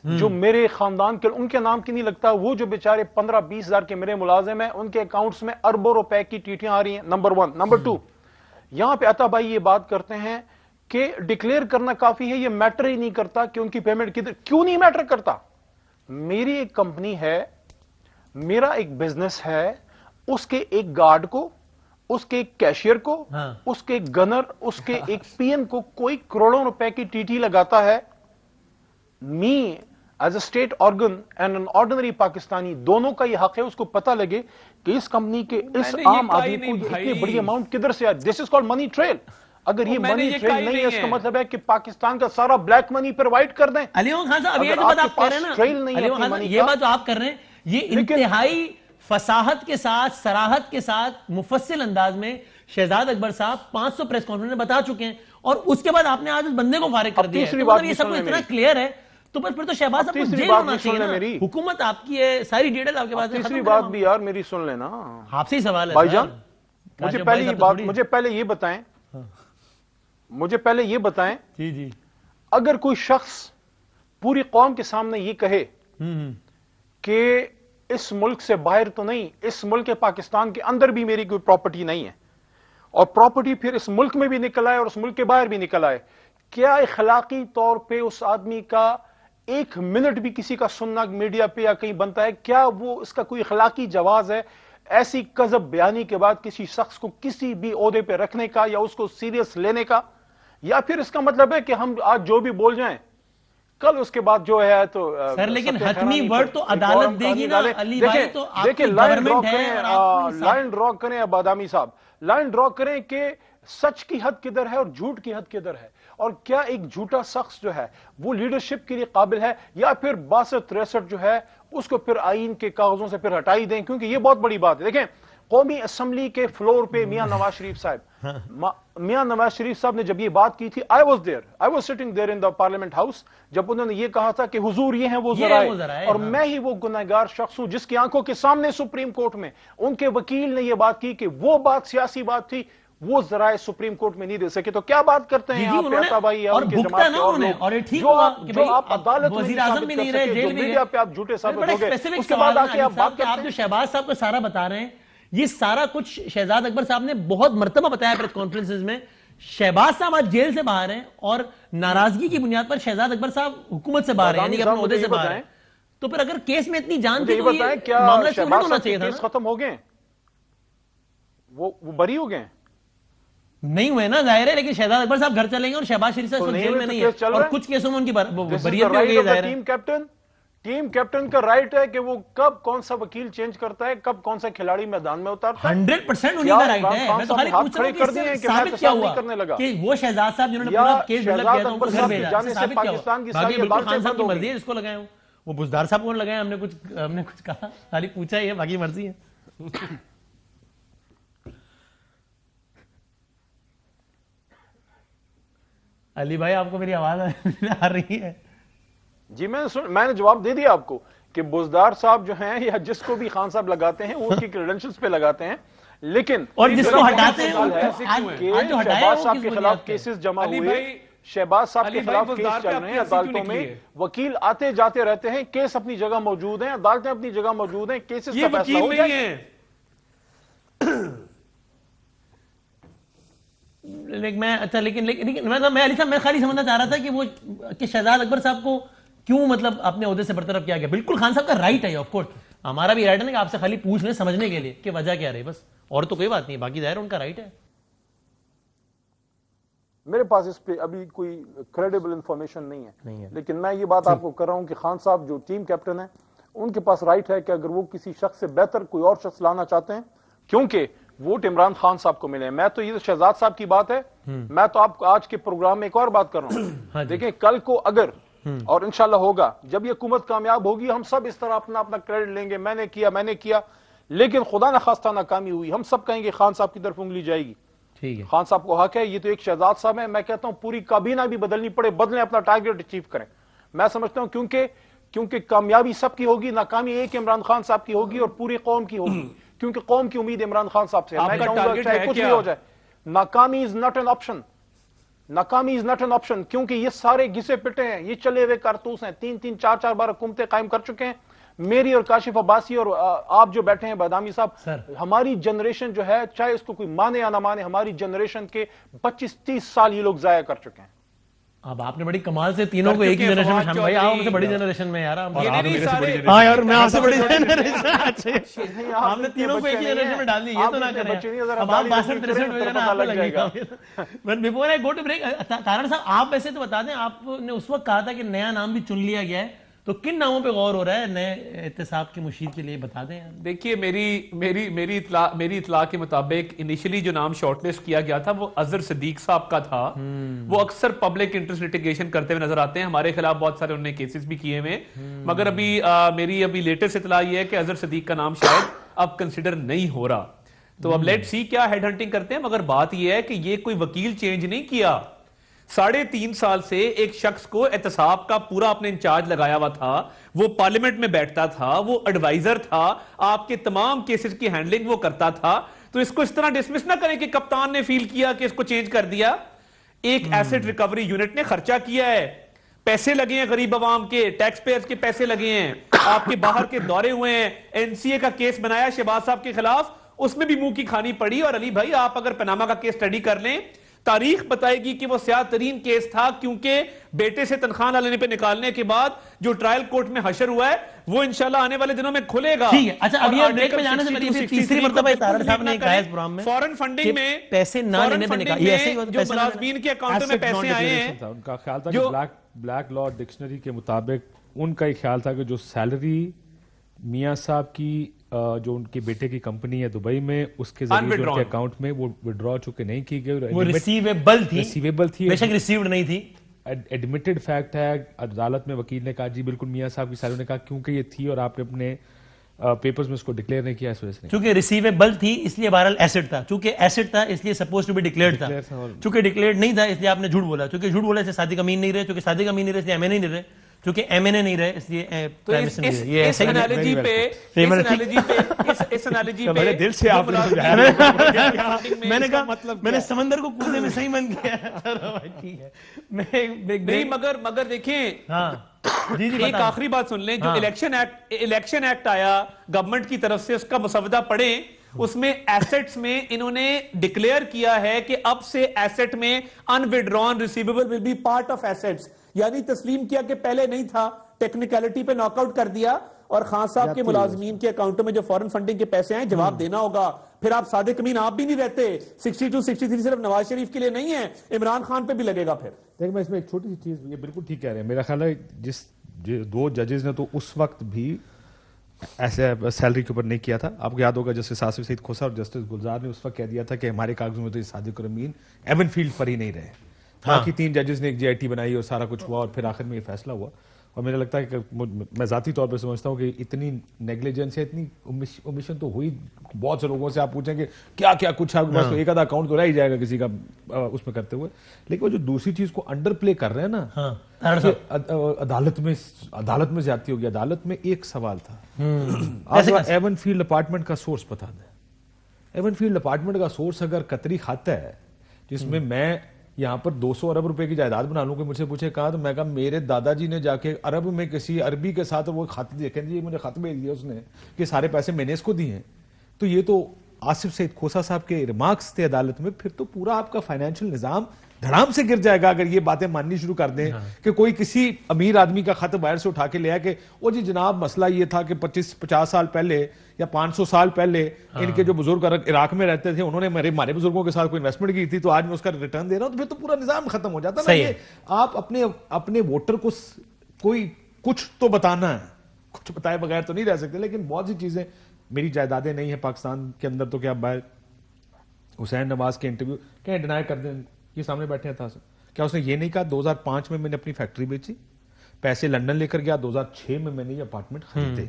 جو میرے خاندان کے ان کے نام کی نہیں لگتا، وہ جو بیچارے 15-20 ہزار کے میرے ملازم ہیں ان کے اکاؤنٹس میں اربوں روپے کی ٹیٹیاں آ رہی ہیں. نمبر 1. نمبر 2، یہاں پہ عطا بھائی یہ بات کرتے ہیں کہ ڈکلیئر کرنا کافی ہے، یہ میٹر ہی نہیں کرتا کہ ان کی پیمنٹ کدھر. کیوں نہیں میٹر کرتا؟ میری ایک کمپنی ہے، میرا ایک بزنس ہے، اس کے ایک گارڈ کو، اس کے ایک کیشیئر کو، اس کے ایک گنر، اس کے ایک پی ایم کو کوئی کروڑوں روپے کی ٹی ٹی لگاتا ہے. Me as a state organ and an ordinary Pakistani, دونوں کا یہ حق ہے اس کو پتہ لگے کہ اس کمپنی کے اس عام آدمی کو اتنی بڑی اماؤنٹ کدھر سے آئے. دس از کالڈ منی ٹریل. اگر یہ منی ٹریل نہیں ہے، اس کا مطلب ہے کہ پاکستان کا سارا بلیک منی پرووائڈ کر دیں. علی محمد خان صاحب، یہ جو بات آپ کہہ رہے ہیں نا، یہ بات جو آپ کر رہے ہیں، یہ انتہائی فصاحت کے ساتھ، صراحت کے ساتھ، مفصل انداز میں شہزاد اکبر صاحب 500 پریس کانفرنس میں بتا چکے ہیں، اور اس کے بعد آپ نے آج اس بندے کو فارغ کر دیا ہے. یہ سب اتنا کلیئر ہے تو پھر تو شہباز صاحب کو جیل ہونا چاہیے نا. حکومت آپ کی ہے، ساری ڈیٹیل آپ کے پاس ہے. تیسری بات بھی یار میری سن لینا. آپ سے ہی سوال ہے بھائی جان، مجھے پہلے یہ بتائیں جی اگر کوئی شخص پوری قوم کے سامنے یہ کہے کہ اس ملک سے باہر تو نہیں، اس ملک پاکستان کے اندر بھی میری کوئی پراپرٹی نہیں ہے، اور پراپرٹی پھر اس ملک میں بھی نکل آئے اور اس ملک کے باہر بھی نکل آئے، کیا اخلاقی طور پہ اس آدمی کا 1 منٹ بھی کسی کا سننا میڈیا پہ یا کہیں بنتا ہے؟ کیا وہ اس کا کوئی اخلاقی جواز ہے ایسی کذب بیانی کے بعد کسی شخص کو کسی بھی عہدے پہ رکھنے کا یا اس کو سیریس لینے کا؟ یا پھر اس کا مطلب ہے کہ ہم آج جو بھی بول جائیں کل اس کے بعد جو ہے تو سر، لیکن حتمی ورڈ تو عدالت دے گی نا علی بھائی. تو آپ کی گورنمنٹ ہے، لائن ڈرا کریں بادامی صاحب، لائن ڈرا کریں کہ سچ کی حد کدھر ہے اور جھوٹ کی حد کدھر ہے، اور کیا ایک جھوٹا شخص جو ہے وہ لیڈرشپ کے لیے قابل ہے، یا پھر 62-63 جو ہے اس کو پھر آئین کے کاغذوں سے پھر ہٹائی دیں. کیونکہ یہ بہت بڑی بات ہے. دیکھیں قومی اسمبلی کے فلور پہ میاں نواز شریف صاحب، میاں نواز شریف صاحب نے جب یہ بات کی تھی، I was sitting there in the parliament house، جب انہوں نے یہ کہا تھا کہ حضور یہ ہیں وہ ذرائع، اور میں ہی وہ گنہگار شخص ہوں جس کی آنکھوں کے سامنے سپریم کورٹ میں ان کے وکیل نے یہ بات کی کہ وہ بات سیاسی بات تھی، وہ ذرائع سپریم کورٹ میں نہیں دے سکے. تو کیا بات کرتے ہیں آپ عطا بھائی اور ان کی جماعت کے اور لوگ، جو آپ عدالت میں نہیں ثابت کر سکے، جو میڈیا پہ آپ جھوٹے ثابت ہو گئے، اس کے بعد آ کے آپ بات کرتے ہیں. آپ جو شہباز صاحب کو سارا بتا رہے ہیں، یہ سارا کچھ شہزاد اکبر صاحب نے بہت مرتبہ بتایا پریس کانفرنسز میں. شہباز صاحب آج جیل سے باہر ہیں اور ناراضگی کی بنیاد پر شہزاد اکبر صاحب حکومت سے باہر ہیں، یعنی کہ اپنے عہدے سے باہر ہیں. تو پھر اگر کیس میں اتنی جان تھی تو یہ معاملہ کیوں نہیں ہونا چاہیے تھا؟ کیس ختم ہو گئے، وہ بری ہو گئے نہیں ہوئے نا، ظاہر ہے، لیکن شہزاد اکبر صاحب گھر چلیں گے اور شہباز شریف صاحب جیل میں نہیں ہے، اور کچھ کیسوں میں ان کی بریت بھی ہو گئی ہے. ظاہر ہے ٹیم کیپٹن کا رائٹ ہے کہ وہ کب کون سا وکیل چینج کرتا ہے، کب کون سا کھلاڑی میدان میں اتارتا ہے. 100% انہی کا رائٹ ہے. میں تو خالی پوچھ رہا ہوں کہ ثابت کیا ہوا کہ وہ شہزاد صاحب جنہوں نے پورا کیس ڈیولپ کیا تھا ان کو گھر بھیجا، ثابت کیا ہوا؟ باقی بالکل خان صاحب کی مرضی ہے جس کو لگائے ہوں. وہ بزدار صاحب کو لگائے، ہم نے کچھ کہا، خالی پوچھا ہی ہے، باقی مرضی ہے. علی بھائی آپ کو میری آواز آ رہی ہے؟ جی میں نے جواب دے دیا آپ کو کہ بزدار صاحب جو ہیں یا جس کو بھی خان صاحب لگاتے ہیں وہ ان کی کریڈنشلز پہ لگاتے ہیں، لیکن اور جس کو ہٹاتے ہیں شہباز صاحب کے خلاف کیسز جمع ہوئے، شہباز صاحب کے خلاف کیس چل رہے ہیں عدالتوں میں، وکیل آتے جاتے رہتے ہیں، کیس اپنی جگہ موجود ہیں، عدالتیں اپنی جگہ موجود ہیں، کیسز کا فیصلہ ہو جائے. لیکن میں علی صاحب میں خالی سمجھنا چاہ رہا تھا کہ وہ کہ شہزاد اکبر صاحب کو کیوں مطلب اپنے عہدے سے برطرف کیا گیا. بالکل خان صاحب کا رائٹ ہے، آف کورس ہمارا بھی رائٹ ہے نا کہ آپ سے خالی پوچھ لیں سمجھنے کے لیے کہ وجہ کیا رہی، بس اور تو کوئی بات نہیں، باقی ظاہر ان کا رائٹ ہے. میرے پاس اس پہ ابھی کوئی کریڈیبل انفارمیشن نہیں ہے، لیکن میں یہ بات آپ کو کر رہا ہوں کہ خان صاحب جو ٹیم کیپٹن ہیں ان کے پاس رائٹ ہے کہ اگر وہ کسی شخص سے بہتر کوئی اور شخص لانا چاہتے ہیں، کیونکہ ووٹ عمران خان صاحب کو ملے. میں تو یہ شہزاد صاحب کی بات ہے، میں تو آپ کو آج کے پروگرام میں ایک اور بات کر رہا ہوں. دیکھیں کل کو اگر اور انشاءاللہ ہوگا، جب یہ حکومت کامیاب ہوگی ہم سب اس طرح اپنا کریڈٹ لیں گے، میں نے کیا، لیکن خدا نہ خواستہ ناکامی ہوئی، ہم سب کہیں گے خان صاحب کی طرف انگلی جائے گی. خان صاحب کو حق ہے، یہ تو ایک شہزاد صاحب ہے. میں کہتا ہوں پوری کابینہ بھی بدلنی پڑے، بدلیں، اپنا ٹارگیٹ اچیو کریں. میں سمجھتا ہوں کیونکہ کامیابی سب کی ہوگی، ناکامی ایک عمران خان صاحب کی ہوگی اور پوری قوم کی ہوگی، کیونکہ قوم کی امید عمران خان صاحب سے ہے. میں چاہوں گا چاہے کچھ بھی ہو جائے، ناکامی از ناٹ این آپشن، ناکامی از ناٹ این آپشن، کیونکہ یہ سارے گھسے پٹے ہیں، یہ چلے ہوئے کارتوس ہیں، 3-4 بار حکومتیں قائم کر چکے ہیں. میری اور کاشف عباسی اور آپ جو بیٹھے ہیں بادامی صاحب، ہماری جنریشن جو ہے، چاہے اس کو کوئی مانے یا نہ مانے، ہماری جنریشن کے 25-30 سال یہ لوگ ضائع کر چکے ہیں. اب آپ نے بڑی کمال سے تینوں کو ایک ہی جنریشن میں شامل. بھائی آپ ہم سے بڑی جنریشن میں یار، ہاں یار میں آپ سے بڑی جنریشن، آپ نے تینوں کو ایک ہی جنریشن میں ڈال دی، یہ تو نہ کریں. اب آپ 62-63 میں جانا آپ کو لگے گا. But before I go to break, Tarar صاحب آپ ویسے تو بتا دیں، آپ نے اس وقت کہا تھا کہ نیا نام بھی چن لیا گیا ہے، تو کن ناموں پہ غور ہو رہا ہے نئے احتساب کے مشیر کے لیے، بتا دیں. دیکھیے میری اطلاع کے مطابق انیشلی جو نام شارٹ لسٹ کیا گیا تھا وہ اظہر صدیق صاحب کا تھا. وہ اکثر پبلک انٹرسٹ لیٹیگیشن کرتے ہوئے نظر آتے ہیں، ہمارے خلاف بہت سارے انہوں نے کیسز بھی کیے ہوئے، مگر ابھی لیٹسٹ اطلاع یہ ہے کہ اظہر صدیق کا نام شاید اب کنسیڈر نہیں ہو رہا. تو اب لیٹ سی کیا ہیڈ ہنٹنگ کرتے ہیں. مگر بات یہ ہے کہ یہ کوئی وکیل چینج نہیں کیا. 3.5 سال سے ایک شخص کو احتساب کا پورا اپنے انچارج لگایا ہوا تھا، وہ پارلیمنٹ میں بیٹھتا تھا، وہ ایڈوائزر تھا، آپ کے تمام کیسز کی ہینڈلنگ وہ کرتا تھا. تو اس کو اس طرح ڈسمس نہ کریں کہ کپتان نے فیل کیا کہ اس کو چینج کر دیا. ایک ایسٹ ریکوری یونٹ نے خرچہ کیا ہے، پیسے لگے ہیں غریب عوام کے، ٹیکس پیئرز کے پیسے لگے ہیں، آپ کے باہر کے دورے ہوئے ہیں، NCA کا کیس بنایا شہباز صاحب کے خلاف، اس میں بھی منہ کی کھانی پڑی. اور علی بھائی آپ اگر پاناما کا کیس سٹڈی کر لیں، تاریخ بتائے گی کہ وہ سیاہ ترین کیس تھا، کیونکہ بیٹے سے تنخواہ نہ لینے پہ نکالنے کے بعد جو ٹرائل کورٹ میں حشر ہوا ہے وہ انشاءاللہ آنے والے دنوں میں کھلے گا. ٹھیک ہے. اچھا اب یہ بریک پہ جانے سے پہلے تیسری مرتبہ تارڑ صاحب نے کہا اس پروگرام میں فورن فنڈنگ میں پیسے نہ لینے پہ نکال، یہ ایسے ہی جو ملازمین کے اکاؤنٹوں میں پیسے آئے ہیں، ان کا خیال تھا کہ بلیک لا ڈکشنری کے مطابق ان کا ایک خیال تھا کہ جو سیلری میاں صاحب کی جو ان کے بیٹے کی کمپنی ہے دبئی میں، اس کے ذریعے جو ان کے اکاؤنٹ میں وہ وڈرا چکے نہیں کی گئی، وہ ریسیویبل تھی، بے شک ریسیوڈ نہیں تھی. ایڈمیٹڈ فیکٹ ہے. عدالت میں وکیل نے کہا جی بالکل میاں صاحب کی سیلری، نے کہا کیونکہ یہ تھی اور آپ نے اپنے پیپرز میں اس کو ڈکلیئر نہیں کیا اس وجہ سے. چونکہ ریسیویبل تھی اس لیے بہرحال ایسٹ تھا, چونکہ ایسٹ تھا اس لیے سپوز ٹو بی ڈکلیئرڈ تھا, چونکہ ڈکلیئرڈ نہیں تھا اس لیے آپ نے جھوٹ بولا, چونکہ جھوٹ بولا اس لیے صادق امین نہیں رہے, چونکہ صادق امین نہیں رہے اس لیے ایم این اے نہیں رہے, چونکہ ایم این اے نہیں رہے اس لیے پرائم منسٹر نہیں رہے. یہ اس انالوجی پہ بڑے دل سے آپ میں نے کہا میں نے سمندر کو کودنے میں صحیح من کیا. ٹھیک ہے نہیں, مگر دیکھیں ایک آخری بات سن لیں, جو الیکشن ایکٹ آیا گورنمنٹ کی طرف سے, اس کا مسودہ پڑھیں, اس میں ایسٹس میں انہوں نے ڈکلیئر کیا ہے کہ اب سے ایسٹ میں ان withdrawn receivable will be part of assets, یعنی تسلیم کیا کہ پہلے نہیں تھا, ٹیکنیکلٹی پہ ناک آؤٹ کر دیا, اور خان صاحب کے ملازمین کے اکاؤنٹوں میں جو فورن فنڈنگ کے پیسے ہیں جواب دینا ہوگا. پھر آپ صادق امین آپ بھی نہیں رہتے, 62 63 صرف نواز شریف کے لیے نہیں ہے, عمران خان پہ بھی لگے گا. پھر دیکھ میں اس میں ایک چھوٹی سی چیز, یہ بالکل ٹھیک کہہ رہے ہیں, میرا خیال ہے جس 2 ججز نے تو اس وقت بھی ایسے سیلری کے اوپر نہیں کیا تھا. آپ کو یاد ہوگا جسٹس آصف سعید کھوسا اور جسٹس گلزار نے اس وقت کہہ دیا تھا کہ ہمارے کاغذوں میں تو صادق امین ایون فیلڈ پر ہی نہیں رہے. باقی 3 ججز نے ایک جے آئی ٹی بنائی اور سارا کچھ ہوا, اور پھر آخر میں یہ فیصلہ ہوا. اور مجھے لگتا ہے کہ میں ذاتی طور پہ سمجھتا ہوں کہ اتنی نیگلیجنس ہے, اتنی اومیشن تو ہوئی. بہت سے لوگوں سے آپ پوچھیں کہ کیا کیا کچھ ہے, بس تو ایک آدھا اکاؤنٹ تو رہ ہی جائے گا کسی کا اس میں کرتے ہوئے. لیکن وہ جو دوسری چیز کو انڈر پلے کر رہے ہیں نا, عدالت میں زیادتی ہوگی. عدالت میں ایک سوال تھا, آپ ایون فیلڈ اپارٹمنٹ کا سورس بتا دیں. ایون فیلڈ اپارٹمنٹ کا سورس اگر قطری خط ہے جس میں میں یہاں پر 200 ارب روپے کی جائیداد بنا لوں, کہ مجھ سے پوچھے کہا, تو میں کہا میرے دادا جی نے جا کے عرب میں کسی عربی کے ساتھ وہ خط دیکھیں جی مجھے خط بھیج دیا اس نے کہ سارے پیسے میں نے اس کو دیے ہیں. تو یہ تو آصف سعید کھوسا صاحب کے ریمارکس تھے عدالت میں. پھر تو پورا آپ کا فائنینشیل نظام دھڑام سے گر جائے گا اگر یہ باتیں ماننی شروع کر دیں کہ کوئی کسی امیر آدمی کا خط باہر سے اٹھا کے لیا کہ وہ جی جناب مسئلہ یہ تھا کہ 50 سال پہلے یا 500 سال پہلے ان کے جو بزرگ عراق میں رہتے تھے انہوں نے ہمارے بزرگوں کے ساتھ کوئی انویسٹمنٹ کی تھی تو آج میں اس کا ریٹرن دے رہا ہوں. تو پھر تو پورا نظام ختم ہو جاتا ہے. آپ اپنے ووٹر کو کوئی کچھ تو بتانا ہے, کچھ بتائے بغیر تو نہیں رہ سکتے. لیکن بہت سی چیزیں, میری جائیدادیں نہیں ہیں پاکستان کے اندر, تو کیا باہر حسین نواز کے انٹرویو کیا ڈینائی کر دیں, یہ سامنے بیٹھے تھا, کیا اس نے یہ نہیں کہا 2005 میں نے اپنی فیکٹری بیچی, پیسے لندن لے کر گیا, 2006 میں نے یہ اپارٹمنٹ خریدے.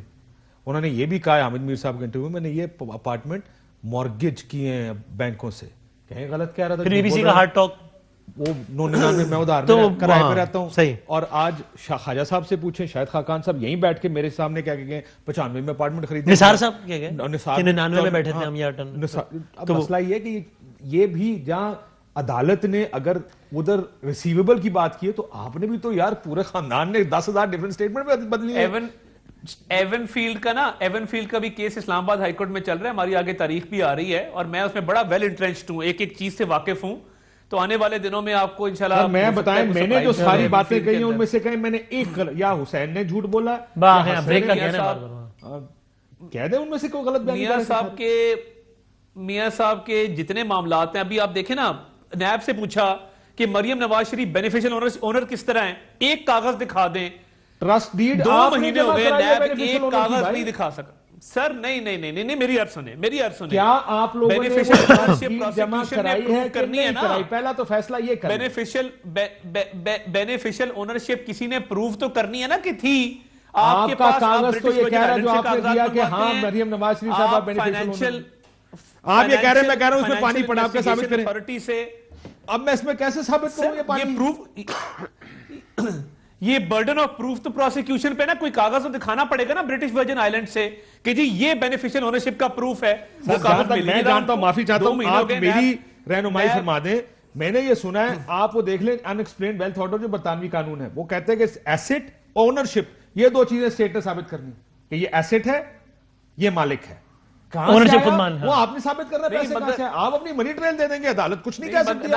انہوں نے یہ بھی کہا حامد میر صاحب کے انٹرویو میں, نے یہ اپارٹمنٹ مارگیج کیے ہیں بینکوں سے. کہیں غلط کہہ رہا تھا, پھر بی بی سی کا ہارڈ ٹاک وہ 99 میں ادھار کرائے پہ رہتا ہوں. اور آج خواجہ صاحب سے پوچھیں, شاہد خاقان صاحب یہیں بیٹھ کے میرے سامنے کیا کہ گئے 95 میں اپارٹمنٹ خریدے. نثار صاحب کیا گئے 99 میں بیٹھے تھے ہم یہاں. اب مسئلہ یہ ہے کہ یہ بھی جہاں عدالت نے اگر ادھر ریسیویبل کی بات کی ہے تو آپ نے بھی تو یار پورے خاندان نے 10,000 ڈیفرنٹ سٹیٹمنٹ بدلی ہے. ایون فیلڈ کا بھی کیس اسلام آباد ہائی کورٹ میں چل رہا ہے, ہماری آگے تاریخ بھی آ رہی ہے, اور میں اس میں بڑا ویل انٹرنسڈ ہوں, ایک چیز سے واقف ہوں. تو آنے والے دنوں میں آپ کو انشاءاللہ میں بتائیں, میں نے جو ساری باتیں کہی ہیں ان میں سے کہیں میں نے ایک یا حسین نے جھوٹ بولا, کہہ دیں ان میں سے کوئی غلط بیان. میاں صاحب کے جتنے معاملات ہیں, ابھی آپ دیکھیں نا, نیب سے پوچھا کہ مریم نواز شریف بینیفیشل اونر کس طرح ہیں, ایک کاغذ دکھا دیں. ٹرسٹ ڈیڈ 2 مہینے ہو گئے, نیب ایک کاغذ نہیں دکھا سکا. سر نہیں میری عرض سنیں. کیا آپ لوگوں نے جمع کرائی ہے کرنی ہے نا, پہلا تو فیصلہ یہ کریں. بینیفیشل اونرشپ کسی نے پروف تو کرنی ہے نا کہ تھی. آپ کا کاغذ تو یہ کہہ رہا ہے جو آپ نے دیا کہ ہاں مریم نواز شریف صاحب بینیفیشل, آپ یہ کہہ رہے ہیں, میں کہہ رہا ہوں اس میں پانی پڑا, آپ کا ثابت کریں. اب میں اس میں کیسے ثابت کروں یہ پانی؟ یہ برڈن آف پروف تو پروسیکیوشن پہ نا, کوئی کاغذ تو دکھانا پڑے گا نا برٹش ورجن آئیلینڈ سے کہ جی یہ بینیفیشل اونرشپ کا پروف ہے. میں جانتا ہوں, معافی چاہتا ہوں, آپ میری رہنمائی فرما دیں. میں نے یہ سنا ہے, آپ وہ دیکھ لیں ان ایکسپلینڈ ویلتھ آرڈر جو برطانوی قانون ہے, وہ کہتے ہیں کہ ایسٹ اونرشپ یہ 2 چیزیں اسٹیٹ نے ثابت کرنی کہ یہ ایسٹ ہے, یہ مالک ہے. وہ آپ نے ثابت کرنا پیسے کہاں سے, آپ اپنی منی ٹریل دے دیں گے, عدالت کچھ نہیں کہہ سکتی.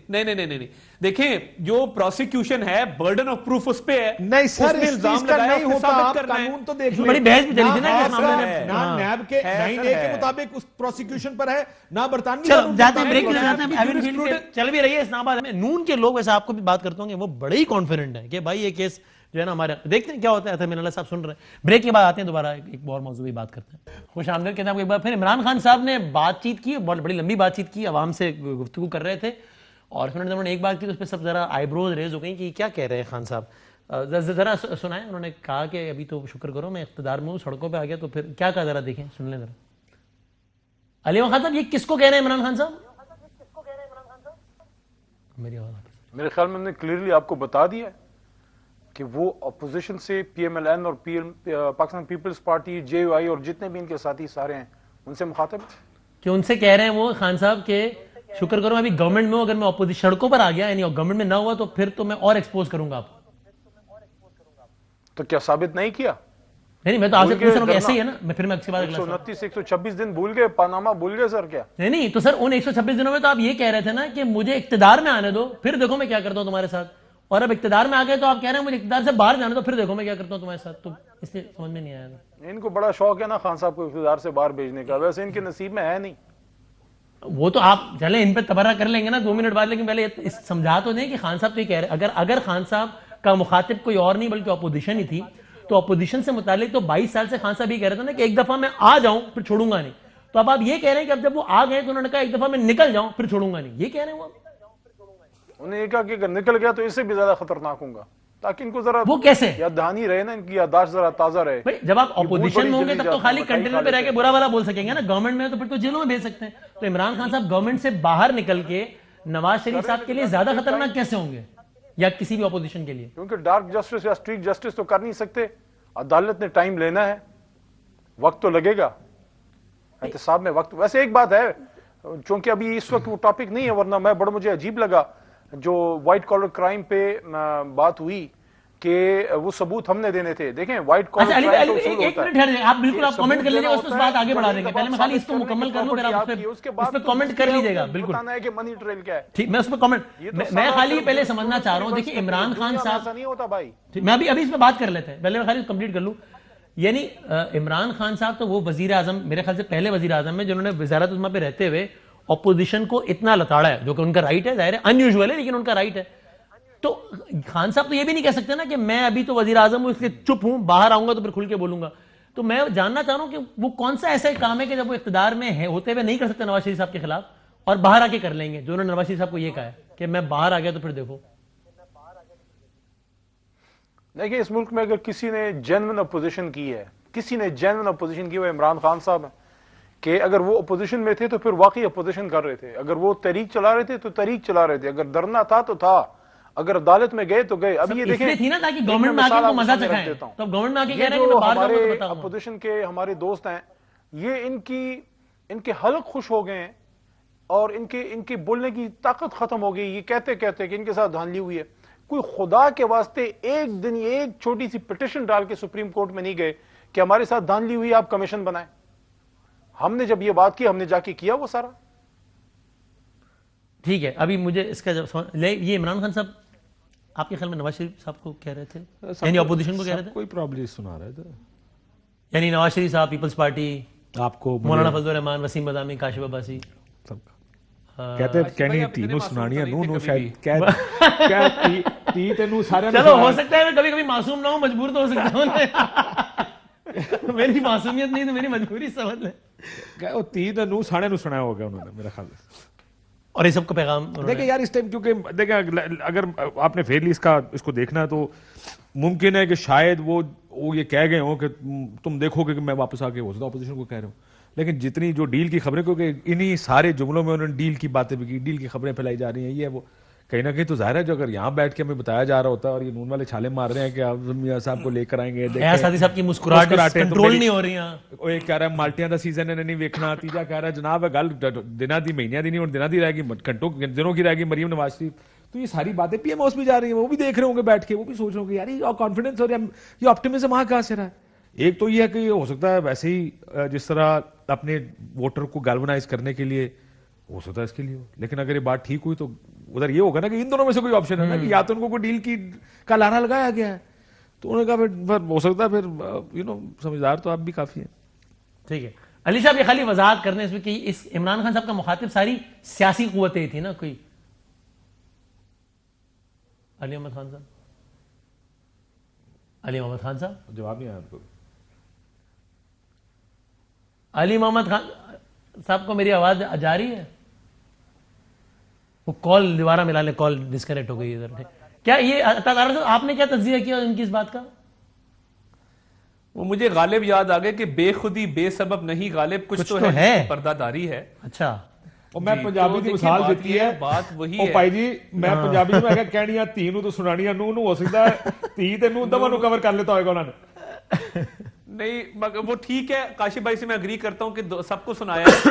نہیں دیکھیں, جو پروسیکیوشن ہے برڈن آف پروف اس پہ ہے. نہیں سر, اس چیز کا نہیں ہوتا, آپ قانون تو دیکھ لیں. بڑی بحث بھی چلی تھی نا اس معاملے میں, نہ نیب کے 9A کے مطابق اس پروسیکیوشن پر ہے, نہ برطانوی. جاتے ہیں بریک لے جاتے ہیں, ایون فیلڈ چل بھی رہی ہے اسلام آباد میں. نون کے لوگ ویسے آپ کو بھی بات کرتے ہوں گے, وہ بڑے ہی کانفیڈنٹ ہیں کہ بھائی یہ کیس جو ہے نا ہمارے, دیکھتے ہیں کیا ہوتا ہے. امین اللہ صاحب سن رہے ہیں, بریک کے بعد آتے ہیں دوبارہ ایک اور موضوع بات کرتے ہیں. خوش آمدید کہتے ہیں ایک بار پھر. عمران خان صاحب نے بات چیت کی, بہت بڑی لمبی بات چیت کی, عوام سے گفتگو کر رہے تھے, اور انہوں نے ایک بات کی تو اس پہ سب ذرا آئی بروز ریز ہو گئی کہ کیا کہہ رہے ہیں خان صاحب. ذرا سنائیں. انہوں نے کہا کہ ابھی تو شکر کرو میں اقتدار میں ہوں, سڑکوں پہ آ گیا, تو پھر کیا کہا ذرا دیکھیں, سن لیں ذرا. علی احمد خان صاحب, یہ کس کو کہہ رہے ہیں عمران خان صاحب؟ میری آواز میرے خیال میں نے کلیئرلی آپ کو بتا دیا ہے کہ وہ اپوزیشن سے پی ایم ایل این اور Pakistan Peoples Party, J U I اور جتنے بھی ان کے ساتھی سارے ہیں ان سے مخاطب ہیں کہ ان سے کہہ رہے ہیں وہ خان صاحب کہ شکر کرو ابھی گورنمنٹ میں ہوں, اگر میں اپوزیشن سڑکوں پر آ گیا یعنی گورنمنٹ میں نہ ہوا تو پھر تو میں اور ایکسپوز کروں گا آپ کو. تو کیا ثابت نہیں کیا؟ نہیں میں تو آپ سے پوچھ رہا ہوں کہ ایسے ہی ہے نا. میں پھر میں اس کے بعد 129 126 دن بھول گئے, پاناما بھول گئے سر کیا؟ نہیں تو سر ان 126 دنوں میں تو آپ یہ کہہ رہے تھے نا کہ مجھے اقتدار میں آنے دو, پھر دیکھو میں کیا کرتا ہوں تمہارے ساتھ. اور اب اقتدار میں آ گئے تو آپ کہہ رہے ہیں مجھے اقتدار سے باہر جانے دو, پھر دیکھو میں کیا کرتا ہوں تمہارے ساتھ. تو اس لیے سمجھ میں نہیں آیا. ان کو بڑا شوق ہے نا خان صاحب کو اقتدار سے باہر بھیجنے کا, ویسے ان کے نصیب میں ہے نہیں. وہ تو آپ چلیں ان پہ تبرہ کر لیں گے نا 2 منٹ بعد, لیکن پہلے سمجھا تو دیں کہ خان صاحب تو یہ کہہ رہے اگر خان صاحب کا مخاطب کوئی اور نہیں بلکہ اپوزیشن ہی تھی, تو اپوزیشن سے متعلق تو 22 سال سے خان صاحب یہ کہہ رہے تھے نا کہ ایک دفعہ میں آ جاؤں پھر چھوڑوں گا نہیں. تو اب آپ یہ کہہ رہے ہیں کہ اب جب وہ آ گئے تو انہوں نے کہا ایک دفعہ میں نکل جاؤں پھر چھوڑوں گا نہیں, یہ کہہ رہے ہیں وہ. انہیں یہ کہا کہ اگر نکل گیا تو اس سے بھی زیادہ خطرناک ہوں گا, تاکہ ان کو ذرا وہ کیسے یاد دہانی رہے نا, ان کی یادداشت ذرا تازہ رہے. جب آپ اپوزیشن میں ہوں گے تب تو خالی کنٹینر پہ رہ کے برا والا بول سکیں گے نا, گورنمنٹ میں تو پھر تو جیلوں میں بھیج سکتے ہیں. تو عمران خان صاحب گورنمنٹ سے باہر نکل کے نواز شریف صاحب کے لیے زیادہ خطرناک کیسے ہوں گے یا کسی بھی اپوزیشن کے لیے؟ کیونکہ ڈارک جسٹس یا اسٹریٹ جسٹس تو کر نہیں سکتے, عدالت نے ٹائم لینا ہے, وقت تو لگے گا احتساب میں وقت. ویسے ایک بات ہے, چونکہ ابھی اس وقت وہ ٹاپک نہیں ہے, ورنہ میں بڑا مجھے عجیب لگا جو وائٹ کالر کرائم پہ بات ہوئی کہ وہ ثبوت ہم نے دینے تھے. دیکھیں وائٹ کالر ایک منٹ ٹھہر جائیں آپ, بالکل آپ کامنٹ کر لیجیے, اس پہ بات آگے بڑھا دیں گے. پہلے میں خالی اس کو مکمل کر لوں, پھر آپ اس پہ کامنٹ کر لیجیے گا. بالکل بتانا ہے کہ منی ٹریل کیا ہے. ٹھیک, میں اس پہ کامنٹ میں خالی پہلے سمجھنا چاہ رہا ہوں. دیکھیں عمران خان صاحب نہیں ہوتا بھائی, میں ابھی اس پہ بات کر لیتے ہیں, پہلے میں خالی کمپلیٹ کر لوں. یعنی عمران خان صاحب تو وہ وزیر اعظم, میرے خیال سے پہلے وزیر اعظم ہے جنہوں نے وزارت عظمیٰ پہ رہتے ہوئے اپوزیشن کو اتنا لتاڑا ہے, جو کہ ان کا رائٹ ہے, ظاہر ہے ان یوزول ہے لیکن ان کا رائٹ ہے. تو خان صاحب تو یہ بھی نہیں کہہ سکتے نا کہ میں ابھی تو وزیر اعظم ہوں اس لیے چپ ہوں, باہر آؤں گا تو پھر کھل کے بولوں گا. تو میں جاننا چاہ رہا ہوں کہ وہ کون سا ایسا کام ہے کہ جب وہ اقتدار میں ہوتے ہوئے نہیں کر سکتے نواز شریف صاحب کے خلاف, اور باہر آ کے کر لیں گے, جو انہوں نے نواز شریف صاحب کو یہ کہا ہے کہ میں باہر آ گیا تو پھر دیکھو. دیکھیں اس ملک میں اگر کسی نے جینوئن اپوزیشن کی ہے, کسی نے جینوئن اپوزیشن کی, وہ عمران خان صاحب ہیں. کہ اگر وہ اپوزیشن میں تھے تو پھر واقعی اپوزیشن کر رہے تھے, اگر وہ تحریک چلا رہے تھے تو تحریک چلا رہے تھے, اگر دھرنا تھا تو تھا, اگر عدالت میں گئے تو گئے. اب یہ دیکھیں تھی نا تاکہ گورنمنٹ میں آ کے مزہ چکھائیں, تو اب گورنمنٹ میں آ کے کہہ رہے ہیں کہ میں باہر جاؤں گا تو بتاؤں. اپوزیشن کے ہمارے دوست ہیں, یہ ان کے حلق خوش ہو گئے ہیں اور ان کے بولنے کی طاقت ختم ہو گئی, یہ کہتے کہتے کہ ان کے ساتھ دھاندلی ہوئی ہے. کوئی خدا کے واسطے ایک دن یہ ایک چھوٹی سی پٹیشن ڈال کے سپریم کورٹ میں نہیں گئے کہ ہمارے ساتھ دھاندلی ہوئی, آپ کمیشن بنائیں. ہم نے جب یہ بات کی, ہم نے جا کے کیا وہ سارا. ٹھیک ہے, ابھی مجھے اس کا یہ عمران خان صاحب آپ کے خیال میں نواز شریف صاحب کو کہہ رہے تھے, یعنی اپوزیشن کو کہہ رہے تھے, کوئی پرابلم سنا رہے تھے, یعنی نواز شریف صاحب, پیپلز پارٹی, آپ کو مولانا فضل الرحمان, وسیم مدامی, کاشف عباسی, کہتے کہنی تینوں سنانیاں نو شاید تی تینوں سارے. چلو ہو سکتا ہے میں کبھی کبھی معصوم نہ ہوں, مجبور تو ہو سکتا ہوں, میری معصومیت نہیں تو میری مجبوری سمجھ لیں. تی نو ساڑھے نو سنایا ہوگا انہوں نے میرا خیال سے. اور یہ سب کو پیغام دیکھیں یار اس ٹائم, کیونکہ دیکھیں اگر آپ نے فیئرلی اس کو دیکھنا ہے تو ممکن ہے کہ شاید وہ یہ کہہ گئے ہوں کہ تم دیکھو گے کہ میں واپس آ کے ہو سکتا اپوزیشن کو کہہ رہا ہوں, لیکن جتنی جو ڈیل کی خبریں, کیونکہ انہی سارے جملوں میں انہوں نے ڈیل کی باتیں بھی کی, ڈیل کی خبریں پھیلائی جا رہی ہیں, یہ وہ کہیں نہ کہیں تو ظاہر ہے جو اگر یہاں بیٹھ کے ہمیں بتایا جا رہا ہوتا ہے اور یہ نون والے چھالے مار رہے ہیں کہ آپ میاں صاحب کو لے کر آئیں گے, ساتھی صاحب کی مسکراہٹ کنٹرول نہیں ہو رہی ہیں, وہ ایک کہہ رہا ہے مالٹیاں دا سیزن ہے نہیں ویکھنا, تیجا کہہ رہا ہے جناب گل دنوں دی مہینیاں دی نہیں اور دنوں دی رہ گی, گھنٹوں دنوں کی رہ گئی مریم نواز شریف. تو یہ ساری باتیں پی ایم ہاؤس بھی جا رہی ہیں, وہ بھی دیکھ رہے ہوں گے بیٹھ کے, وہ بھی سوچ رہے ہوں گے یار یہ کانفیڈنس اور یہ آپٹیمزم وہاں کہاں سے رہا ہے. ایک تو یہ ہے کہ یہ ہو سکتا ہے ویسے ہی جس طرح اپنے ووٹر کو گیلونائز کرنے کے لیے ہو سکتا ہے اس کے لیے, لیکن اگر یہ بات ٹھیک ہوئی تو ادھر یہ ہوگا نا کہ ان دونوں میں سے کوئی آپشن ہے نا کہ یا تو ان کو کوئی ڈیل کی کا لارا لگایا گیا ہے, تو انہوں نے کہا پھر ہو سکتا ہے پھر سمجھدار تو آپ بھی کافی ہیں. ٹھیک ہے علی صاحب, یہ خالی وضاحت کرنے اس میں کہ اس عمران خان صاحب کا مخاطب ساری سیاسی قوتیں تھی نا, کوئی علی محمد خان صاحب, علی محمد خان صاحب جواب نہیں آیا ان کو. علی محمد خان صاحب کو میری آواز جا رہی ہے؟ وہ کال دوبارہ ملا لیں, کال ڈسکنیکٹ ہو گئی ادھر. کیا یہ آپ نے کیا تجزیہ کیا ان کی اس بات کا؟ وہ مجھے غالب یاد آ گیا کہ بے خودی بے سبب نہیں غالب، کچھ تو ہے، پردہ داری ہے. اچھا، اور میں پنجابی کی مثال دیتی ہے بات وہی ہے. ہے بھائی جی میں پنجابی میں کہا کہنی تھی نو تو سنانی نو نو ہو سکتا ہے تھی تے نو دما نو کور کر لیتا ہوئے گا انہوں نے. نہیں مگر وہ ٹھیک ہے، کاشف بھائی سے میں اگری کرتا ہوں کہ سب کو سنایا ہے،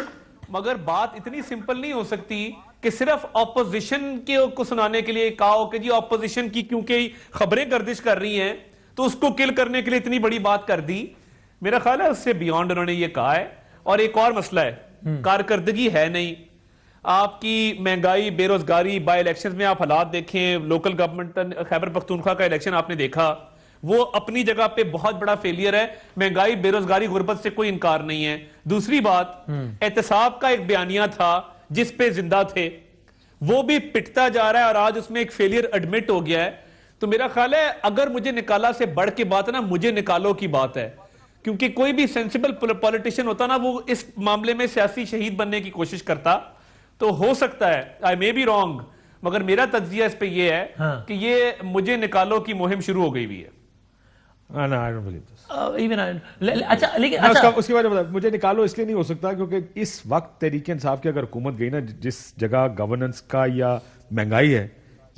مگر بات اتنی سمپل نہیں ہو سکتی کہ صرف اپوزیشن کو سنانے کے لیے کہا ہو کہ جی اپوزیشن کی کیونکہ خبریں گردش کر رہی ہیں تو اس کو کل کرنے کے لیے اتنی بڑی بات کر دی. میرا خیال ہے اس سے بیونڈ انہوں نے یہ کہا ہے. اور ایک اور مسئلہ ہے، کارکردگی ہے نہیں. آپ کی مہنگائی، بے روزگاری، بائی الیکشن میں آپ حالات دیکھیں، لوکل گورنمنٹ خیبر پختونخوا کا الیکشن آپ نے دیکھا، وہ اپنی جگہ پہ بہت بڑا فیلئر ہے. مہنگائی، بے روزگاری، غربت سے کوئی انکار نہیں ہے. دوسری بات، احتساب کا ایک بیانیہ تھا جس پہ زندہ تھے، وہ بھی پٹتا جا رہا ہے اور آج اس میں ایک فیلئر ایڈمٹ ہو گیا ہے. تو میرا خیال ہے اگر مجھے نکالا سے بڑھ کے بات ہے نا، مجھے نکالو کی بات ہے، کیونکہ کوئی بھی سینسیبل پولیٹیشین ہوتا نا وہ اس معاملے میں سیاسی شہید بننے کی کوشش کرتا. تو ہو سکتا ہے آئی مے بی رانگ، مگر میرا تجزیہ اس پہ یہ ہے کہ یہ مجھے نکالو کی مہم شروع ہو گئی بھی ہے. اچھا لیکن اس کی وجہ مجھے نکالو اس لیے نہیں ہو سکتا کیونکہ اس وقت تحریک انصاف کی اگر حکومت گئی نا جس جگہ گورننس کا یا مہنگائی ہے،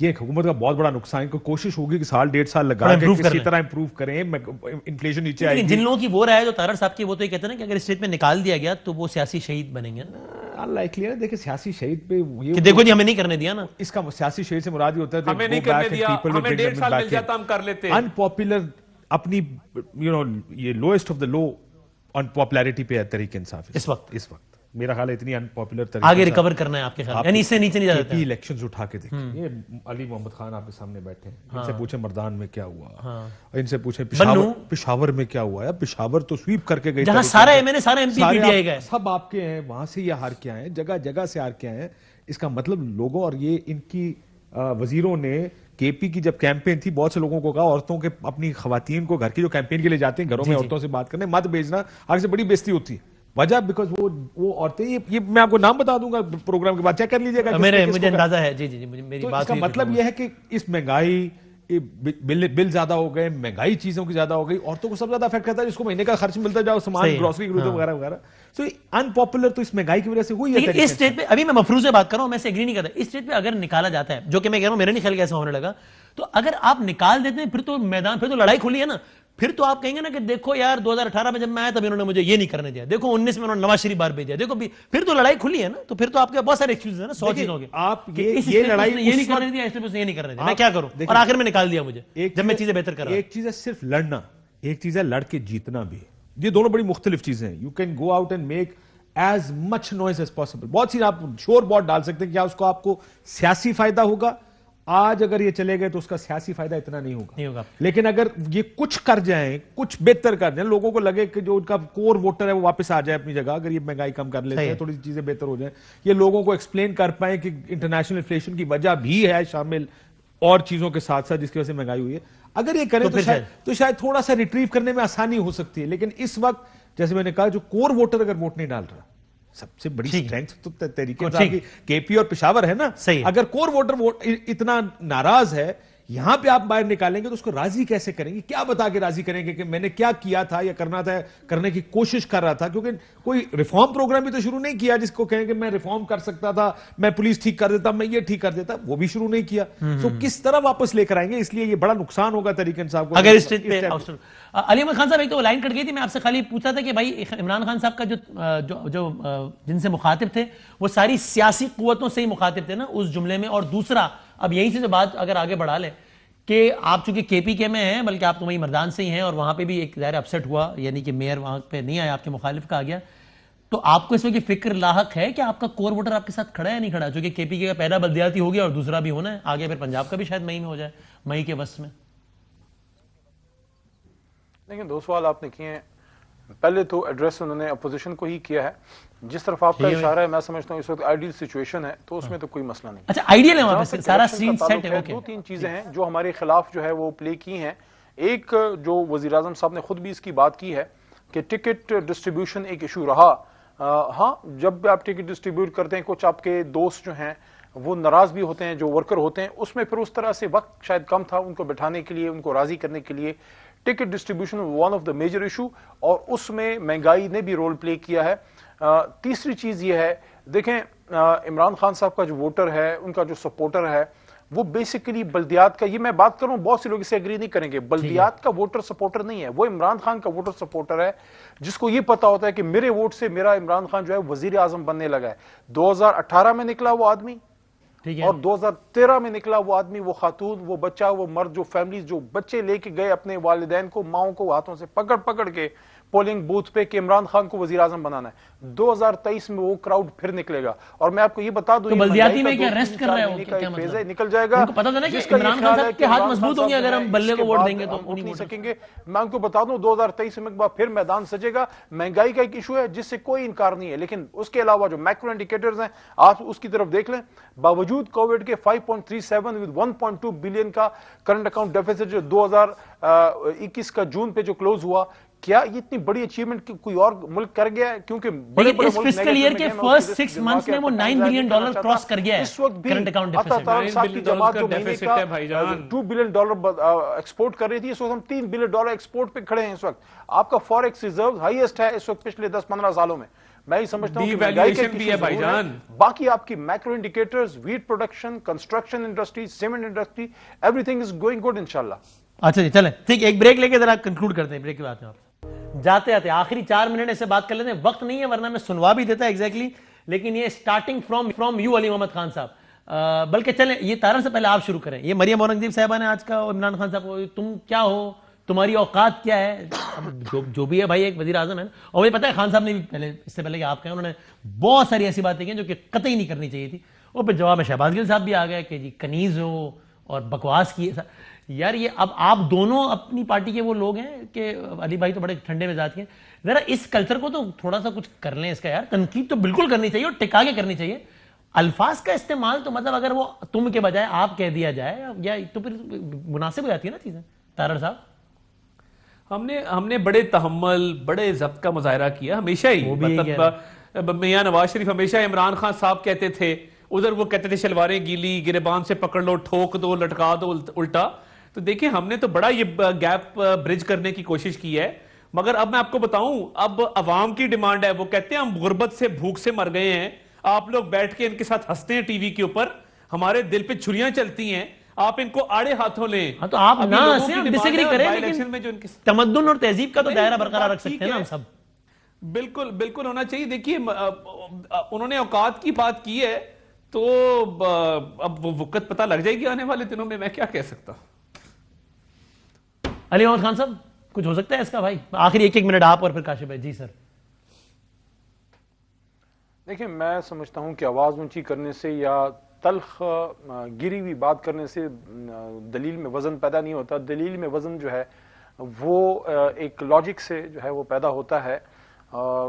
یہ حکومت کا بہت بڑا نقصان ہے. کوشش ہوگی کہ سال ڈیڑھ سال لگا کے کسی طرح امپروو کریں، انفلیشن نیچے آئے گی. جن لوگوں کی وہ رائے جو طاہر صاحب کی، وہ تو یہ کہتے ہیں نا کہ اگر اسٹیٹ میں نکال دیا گیا تو وہ سیاسی شہید بنیں گے. لائکلی ہے. دیکھیں سیاسی شہید پہ کہ دیکھو جی ہمیں نہیں کرنے دیا نا، اس کا سیاسی شہید سے مراد یہ ہوتا ہے ہمیں نہیں کرنے دیا، ہمیں 1.5 سال مل جاتا ہم کر لیتے. انپاپولر اپنی یہ lowest of the love on popularity پہ ہے تحریک انصاف اس وقت میرا خیال ہے اتنی انپاپولر آگے ریکور کرنا ہے آپ کے خیال، یعنی اس سے نیچے نہیں جاتے. الیکشنز اٹھا کے دیکھیں، یہ علی محمد خان آپ کے سامنے بیٹھے ہیں، ان سے پوچھیں مردان میں کیا ہوا، ان سے پوچھیں پشاور میں کیا ہوا ہے. پشاور تو سویپ کر کے گئی، جہاں سارا ایم این اے سارا ایم پی پی ٹی آئی گئے، سب آپ کے ہیں، وہاں سے یہ ہار کے آئے ہیں، جگہ جگہ سے ہار کے آئے ہیں. اس کا مطلب لوگوں، اور یہ ان کی وزیروں نے کے پی کی جب کیمپین تھی بہت سے لوگوں کو کہا عورتوں کے، اپنی خواتین کو گھر کی جو کیمپین کے لیے جاتے ہیں گھروں میں عورتوں سے بات کرنے مت بھیجنا، آگے سے بڑی بےزتی ہوتی ہے. وجہ بیکاز وہ عورتیں، یہ میں آپ کو نام بتا دوں گا پروگرام کے بعد، چیک کر لیجیے گا. مجھے اندازہ ہے. جی جی میری بات. اس کا مطلب یہ ہے کہ اس مہنگائی، بل زیادہ ہو گئے، مہنگائی چیزوں کی زیادہ ہو گئی، عورتوں کو سب زیادہ افیکٹ کرتا ہے جس کو مہینے کا خرچ ملتا جاؤ، سامان گروسری خریدو وغیرہ وغیرہ. سو ان پاپولر تو اس مہنگائی کی وجہ سے ہوئی ہے. اس اسٹیج پہ ابھی میں مفروض سے بات کر رہا ہوں، میں سے ایگری نہیں کرتا. اس اسٹیج پہ اگر نکالا جاتا ہے، جو کہ میں کہہ رہا ہوں میرے نہیں خیال کیسا ہونے لگا، تو اگر آپ نکال دیتے ہیں پھر تو میدان، پھر تو لڑائی کھلی ہے نا. پھر تو آپ کہیں گے نا کہ دیکھو یار 2018 میں جب میں آیا تب انہوں نے مجھے یہ نہیں کرنے دیا، دیکھو 19 میں انہوں نے نواز شریف باہر بھیجا، دیکھو پھر تو لڑائی کھلی ہے نا. تو پھر تو آپ کے بہت سارے ایکسکیوز ہیں نا، 100 چیزوں کے. آپ یہ لڑائی یہ نہیں کرنے دیا، اس لیے یہ نہیں کرنے دیا، میں کیا کروں؟ اور آخر میں نکال دیا مجھے جب میں چیزیں بہتر کر رہا ہوں. ایک چیز ہے صرف لڑنا، ایک چیز ہے لڑ کے جیتنا بھی. یہ دونوں بڑی مختلف چیزیں ہیں. You can go out and make as much noise as possible. بہت سی آپ شور بہت ڈال سکتے ہیں، کیا اس کو آپ کو سیاسی فائدہ ہوگا؟ آج اگر یہ چلے گئے تو اس کا سیاسی فائدہ اتنا نہیں ہوگا. لیکن اگر یہ کچھ کر جائیں، کچھ بہتر کر جائیں، لوگوں کو لگے کہ جو ان کا کور ووٹر ہے وہ واپس آ جائے اپنی جگہ، اگر یہ مہنگائی کم کر لیتے ہیں، تھوڑی سی چیزیں بہتر ہو جائیں، یہ لوگوں کو ایکسپلین کر پائیں کہ انٹرنیشنل انفلیشن کی وجہ بھی ہے شامل اور چیزوں کے ساتھ ساتھ جس کی وجہ سے مہنگائی ہوئی ہے. اگر یہ کریں تو شاید تھوڑا سا ریٹریو کرنے میں آسانی ہو سکتی ہے. لیکن اس وقت جیسے میں نے کہا، جو کور ووٹر اگر ووٹ نہیں ڈال رہا، سب سے بڑی اسٹرینتھ تو تحریک انصاف کی کے پی اور پشاور ہے نا. اگر کور ووٹر اتنا ناراض ہے، یہاں پہ آپ باہر نکالیں گے تو اس کو راضی کیسے کریں گے؟ کیا بتا کے راضی کریں گے کہ میں نے کیا کیا تھا یا کرنا تھا، کرنے کی کوشش کر رہا تھا؟ کیونکہ کوئی ریفارم پروگرام بھی تو شروع نہیں کیا جس کو کہیں کہ میں ریفارم کر سکتا تھا، میں پولیس ٹھیک کر دیتا، میں یہ ٹھیک کر دیتا، وہ بھی شروع نہیں کیا. تو کس طرح واپس لے کر آئیں گے؟ اس لیے یہ بڑا نقصان ہوگا تحریک انصاف کو اگر اس اسٹیج پہ. علی احمد خان صاحب ایک تو لائن کٹ گئی تھی، میں آپ سے خالی پوچھا تھا کہ بھائی عمران خان صاحب کا جو جن سے مخاطب تھے وہ ساری سیاسی قوتوں سے ہی مخاطب تھے نا اس جملے میں. اور دوسرا اب یہیں سے جو بات اگر آگے بڑھا لیں کہ آپ چونکہ کے پی کے میں ہیں، بلکہ آپ تو وہیں مردان سے ہی ہیں، اور وہاں پہ بھی ایک ظاہر اپسیٹ ہوا، یعنی کہ میئر وہاں پہ نہیں آیا، آپ کے مخالف کا آ گیا. تو آپ کو اس وقت کی فکر لاحق ہے کہ آپ کا کور ووٹر آپ کے ساتھ کھڑا ہے نہیں کھڑا؟ چونکہ کے پی کے کا پہلا بلدیاتی ہو گیا اور دوسرا بھی ہونا ہے آگے، پھر پنجاب کا بھی شاید مئی میں ہو جائے، مئی کے وسط میں. لیکن دو سوال آپ نے کیے ہیں. پہلے تو ایڈریس انہوں نے اپوزیشن کو ہی کیا ہے. جس طرف آپ کا اشارہ ہے میں سمجھتا ہوں اس وقت آئیڈیل سچویشن ہے، تو اس میں تو کوئی مسئلہ نہیں. اچھا آئیڈیل ہے وہاں پہ، سارا سین سیٹ ہے. دو تین چیزیں ہیں جو ہمارے خلاف جو ہے وہ پلے کی ہیں. ایک جو وزیر اعظم صاحب نے خود بھی اس کی بات کی ہے کہ ٹکٹ ڈسٹریبیوشن ایک ایشو رہا. ہاں جب آپ ٹکٹ ڈسٹریبیوٹ کرتے ہیں، کچھ آپ کے دوست جو ہیں وہ ناراض بھی ہوتے ہیں جو ورکر ہوتے ہیں. اس میں پھر اس طرح سے وقت شاید کم تھا ان کو بٹھانے کے لیے, ان کو راضی کرنے کے لیے. Ticket distribution one of the major issue, اور اس میں مہنگائی نے بھی رول پلے کیا ہے. تیسری چیز یہ ہے, دیکھیں عمران خان صاحب کا جو ووٹر ہے, ان کا جو سپورٹر ہے, وہ بیسیکلی بلدیات کا, یہ میں بات کروں بہت سے لوگ اسے ایگری نہیں کریں گے, بلدیات کا ووٹر سپورٹر نہیں ہے, وہ عمران خان کا ووٹر سپورٹر ہے, جس کو یہ پتا ہوتا ہے کہ میرے ووٹ سے میرا عمران خان جو ہے وزیر اعظم بننے لگا ہے. 2018 میں نکلا وہ آدمی, اور 2013 میں نکلا وہ آدمی, وہ خاتون, وہ بچہ, وہ مرد, جو فیملیز, جو بچے لے کے گئے اپنے والدین کو, ماؤں کو ہاتھوں سے پکڑ پکڑ کے پولنگ بوتھ پہ کہ عمران خان کو وزیر اعظم بنانا ہے. 2023 میں وہ کراؤڈ پھر نکلے گا, اور میں آپ کو یہ بتا دوں بلدیاتی میں کیا ریسٹ کر رہا ہے وہ, کیا مطلب نکل جائے گا. ان کو پتہ تھا نا کہ عمران خان صاحب کے ہاتھ مضبوط ہوں گے اگر ہم بلے کو ووٹ دیں گے تو اٹھ نہیں سکیں گے. میں ان کو بتا دوں 2023 میں ایک بار پھر میدان سجے گا. مہنگائی کا ایک ایشو ہے جس سے کوئی انکار نہیں ہے, لیکن اس کے علاوہ جو میکرو انڈیکیٹرز ہیں آپ اس کی طرف دیکھ لیں. باوجود کووڈ کے 5.37 with 1.2 بلین کا کرنٹ اکاؤنٹ ڈیفیسٹ جو 2021 کا جون پہ جو کلوز ہوا, کیا یہ اتنی بڑی اچیومنٹ کوئی اور ملک کر گیا ہے؟ کیونکہ بڑے بڑے اس فسکل ایئر کے فرسٹ 6 منتھس میں وہ $9 بلین کراس کر گیا ہے. اس وقت بھی کرنٹ اکاؤنٹ عطا طارق ڈیفیسٹ صاحب کی جماعت جو مہینے کا $2 بلین ایکسپورٹ کر رہی تھی, اس وقت ہم $3 بلین ایکسپورٹ پہ کھڑے ہیں. اس وقت آپ کا فوریکس ریزرو ہائیسٹ ہے اس وقت پچھلے 10-15 سالوں میں. میں یہ سمجھتا ہوں کہ مہنگائی کے بھی ہے بھائی جان. باقی آپ کی macro indicators, wheat production, construction industry, cement industry, everything is going good انشاءاللہ. اچھا جی چلیں ٹھیک, ایک بریک لے کے ذرا کنکلوڈ کرتے ہیں. بریک کے بعد جاتے آتے آخری 4 منٹ ایسے بات کر لیتے ہیں, وقت نہیں ہے ورنہ میں سنوا بھی دیتا ایگزیکٹلی, لیکن یہ اسٹارٹنگ فرام یو علی محمد خان صاحب. بلکہ چلیں یہ طاہر سے پہلے آپ شروع کریں. یہ مریم اورنگزیب صاحبہ نے آج کا عمران خان صاحب کو, تم کیا ہو, تمہاری اوقات کیا ہے, جو بھی ہے بھائی ایک وزیر اعظم ہے. اور مجھے پتا ہے خان صاحب نے بھی پہلے اس سے پہلے کہ آپ کہیں, انہوں نے بہت ساری ایسی باتیں کی جو کہ قطعی نہیں کرنی چاہیے تھی. اور پھر جواب میں شہباز گل صاحب بھی آ گئے کہ جی کنیز ہو اور بکواس کی. یار یہ اب آپ دونوں اپنی پارٹی کے وہ لوگ ہیں کہ علی بھائی تو بڑے ٹھنڈے مزاج کے ہیں, ذرا اس کلچر کو تو تھوڑا سا کچھ کر لیں اس کا. یار تنقید تو بالکل کرنی چاہیے اور ٹکا کے کرنی چاہیے. الفاظ کا استعمال تو مطلب اگر وہ تم کے بجائے آپ کہہ دیا جائے یا تو پھر مناسب ہو جاتی ہے نا چیزیں. طاہر صاحب ہم نے بڑے تحمل, بڑے ضبط کا مظاہرہ کیا ہمیشہ ہی. مطلب میاں نواز شریف ہمیشہ عمران خان صاحب کہتے تھے, ادھر وہ کہتے تھے شلواریں گیلی, گریبان سے پکڑ لو, ٹھوک دو, لٹکا دو الٹا. تو دیکھیں ہم نے تو بڑا یہ گیپ برج کرنے کی کوشش کی ہے, مگر اب میں آپ کو بتاؤں اب عوام کی ڈیمانڈ ہے. وہ کہتے ہیں ہم غربت سے بھوک سے مر گئے ہیں, آپ لوگ بیٹھ کے ان کے ساتھ ہنستے ہیں ٹی وی کے اوپر, ہمارے دل پہ چھریاں چلتی ہیں, آپ ان کو آڑے ہاتھوں لیں. تو آپ نہ ہنسیں, ہم ڈس ایگری کریں, لیکن تمدن اور تہذیب کا تو دائرہ برقرار رکھ سکتے ہیں نا ہم سب. بالکل بالکل ہونا چاہیے. دیکھیے انہوں نے اوقات کی بات کی ہے تو اب وہ وقت پتہ لگ جائے گی آنے والے دنوں میں کیا کہہ سکتا. علی محمد خان صاحب کچھ ہو سکتا ہے اس کا بھائی, آخری 1 منٹ آپ اور پھر کاشف بھائی. جی سر. دیکھیں میں سمجھتا ہوں کہ آواز اونچی کرنے سے یا تلخ گری ہوئی بات کرنے سے دلیل میں وزن پیدا نہیں ہوتا. دلیل میں وزن جو ہے وہ ایک لاجک سے جو ہے وہ پیدا ہوتا ہے.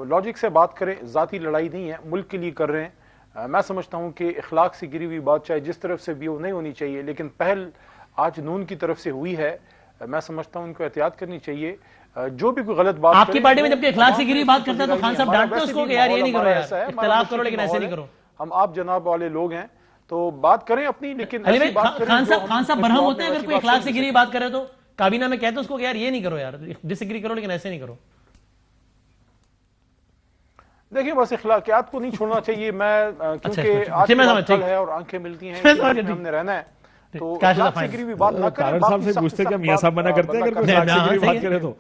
لاجک سے بات کریں, ذاتی لڑائی نہیں ہے, ملک کے لیے کر رہے ہیں. میں سمجھتا ہوں کہ اخلاق سے گری ہوئی بات چاہے جس طرف سے بھی وہ نہیں ہونی چاہیے, لیکن پہل آج نون کی طرف سے ہوئی ہے. میں سمجھتا ہوں ان کو احتیاط کرنی چاہیے. جو بھی کوئی غلط بات آپ کی پارٹی میں جب کہ اخلاق سے گری بات کرتا ہے تو خان صاحب ڈانٹتے ہیں اس کو کہ یار یہ نہیں کرو, یار اختلاف کرو لیکن ایسے نہیں کرو. ہم آپ جناب والے لوگ ہیں تو بات کریں اپنی, لیکن خان صاحب برہم ہوتے ہیں اگر کوئی اخلاق سے گری بات کرے تو کابینہ میں کہتے ہیں اس کو کہ یار یہ نہیں کرو, یار ڈس ایگری کرو لیکن ایسے نہیں کرو. دیکھیں بس اخلاقیات کو نہیں چھوڑنا چاہیے. میں کیونکہ آج کل ہے اور آنکھیں ملتی ہیں, ہم نے رہنا ہے تو اخلاق سے گری ہوئی بات نہ کریں. صاحب سے پوچھتے کہ میاں صاحب منع کرتے ہیں اگر کوئی اخلاق سے گری بات کرے تو,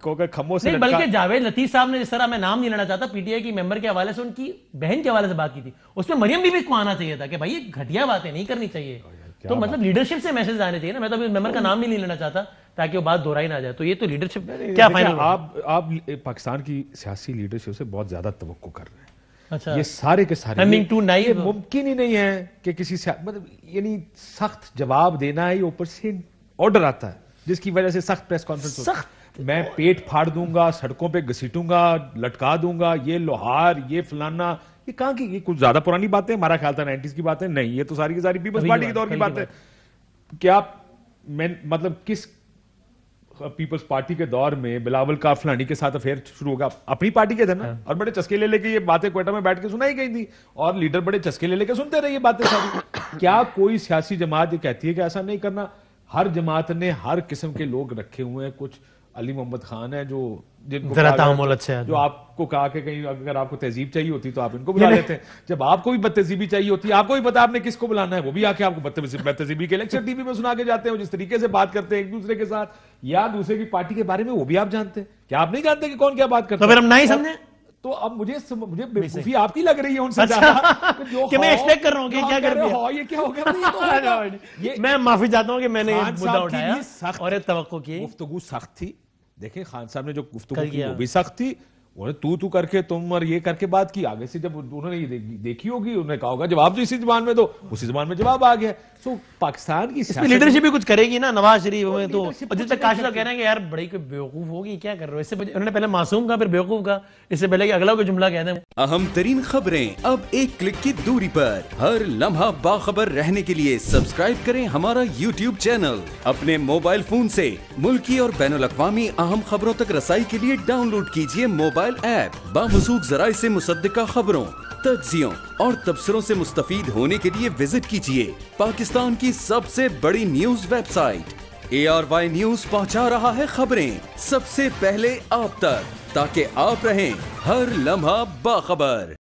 کیونکہ کھمبوں سے بلکہ جاوید لطیف صاحب نے, جس طرح میں نام نہیں لینا چاہتا, پی ٹی آئی کی ممبر کے حوالے سے ان کی بہن کے حوالے سے بات کی تھی, اس میں مریم بھی کو آنا چاہیے تھا کہ بھائی یہ گھٹیا باتیں نہیں کرنی چاہیے. تو مطلب لیڈرشپ سے میسج آنے چاہیے نا. میں تو ممبر کا نام بھی نہیں لینا چاہتا تاکہ وہ بات دہرائی نہ جائے. تو یہ تو لیڈرشپ کیا فائنل, آپ پاکستان کی سیاسی لیڈرشپ سے بہت زیادہ توقع کر رہے ہیں. یہ سارے کے سارے ممکن ہی نہیں ہے کہ کسی مطلب یعنی سخت جواب دینا ہے, اوپر سے آرڈر آتا ہے جس کی وجہ سے سخت پریس کانفرنس ہوتا ہے. میں پیٹ پھاڑ دوں گا, سڑکوں پہ گھسیٹوں گا, لٹکا دوں گا, یہ لوہار, یہ فلانا, یہ کہاں کی, یہ کچھ زیادہ پرانی باتیں, ہمارا خیال تھا 90s کی باتیں نہیں, یہ تو ساری کی ساری پیپلز پارٹی کے دور کی بات ہے. کیا میں مطلب کس پیپلز پارٹی کے دور میں بلاول کا فلانی کے ساتھ افیئر شروع ہوگا, اپنی پارٹی کے تھے نا, اور بڑے چسکے لے کے یہ باتیں کوئٹہ میں بیٹھ کے سنائی گئی تھی, اور لیڈر بڑے چسکے لے کے سنتے رہے یہ باتیں ساری. کیا کوئی سیاسی جماعت یہ کہتی ہے کہ ایسا نہیں کرنا؟ ہر جماعت نے ہر قسم کے لوگ رکھے ہوئے ہیں. کچھ علی محمد خان ہے جو جن کو جو آپ کو کہا کہ کہیں اگر آپ کو تہذیب چاہیے ہوتی تو آپ ان کو بلا لیتے ہیں, جب آپ کو بھی بدتہذیبی چاہیے ہوتی ہے آپ کو بھی پتا آپ نے کس کو بلانا ہے, وہ بھی آ کے آپ کو بدتہذیبی کے لیکچر ٹی وی میں سنا کے جاتے ہیں, جس طریقے سے بات کرتے ہیں ایک دوسرے کے ساتھ یا دوسرے کی پارٹی کے بارے میں, وہ بھی آپ جانتے ہیں. کیا آپ نہیں جانتے کہ کون کیا بات کرتا ہے؟ تو پھر ہم نہیں سمجھیں. تو اب مجھے بیوقوفی آپ کی لگ رہی ہے ان سے زیادہ کہ میں ایکسپیکٹ کر رہا ہوں کہ کیا کر دیا, یہ کیا ہو گیا. میں معافی چاہتا ہوں کہ میں نے یہ مدعا اٹھایا اور یہ توقع کی. گفتگو سخت تھی. دیکھیں خان صاحب نے جو گفتگو کی وہ بھی سخت تھی, انہوں نے تو کر کے تم اور یہ کر کے بات کی. آگے سے جب انہوں نے یہ دیکھی ہوگی انہوں نے کہا ہوگا جواب تو اسی زبان میں دو, اسی زبان میں جواب آ گیا. سو پاکستان کی لیڈرشپ بھی کچھ کرے گی نا نواز شریف میں, تو جس تک کاشف کہہ رہے ہیں کہ یار بڑی کوئی بیوقوف ہوگی, کیا کر رہے ہو. اس سے انہوں نے پہلے معصوم کہا پھر بیوقوف کہا, اس سے پہلے کہ اگلا کوئی جملہ کہہ دیں. اہم ترین خبریں اب ایک کلک کی دوری پر, ہر لمحہ باخبر رہنے کے لیے سبسکرائب کریں ہمارا YouTube چینل. اپنے موبائل فون سے ملکی اور بین الاقوامی اہم خبروں تک رسائی کے لیے ڈاؤن لوڈ کیجیے موبائل ایپ. باموثوق ذرائع سے مصدقہ خبروں, تجزیوں اور تبصروں سے مستفید ہونے کے لیے وزٹ کیجیے پاکستان کی سب سے بڑی news website. ARY news پہنچا رہا ہے خبریں سب سے پہلے آپ تک, تاکہ آپ رہیں ہر لمحہ باخبر.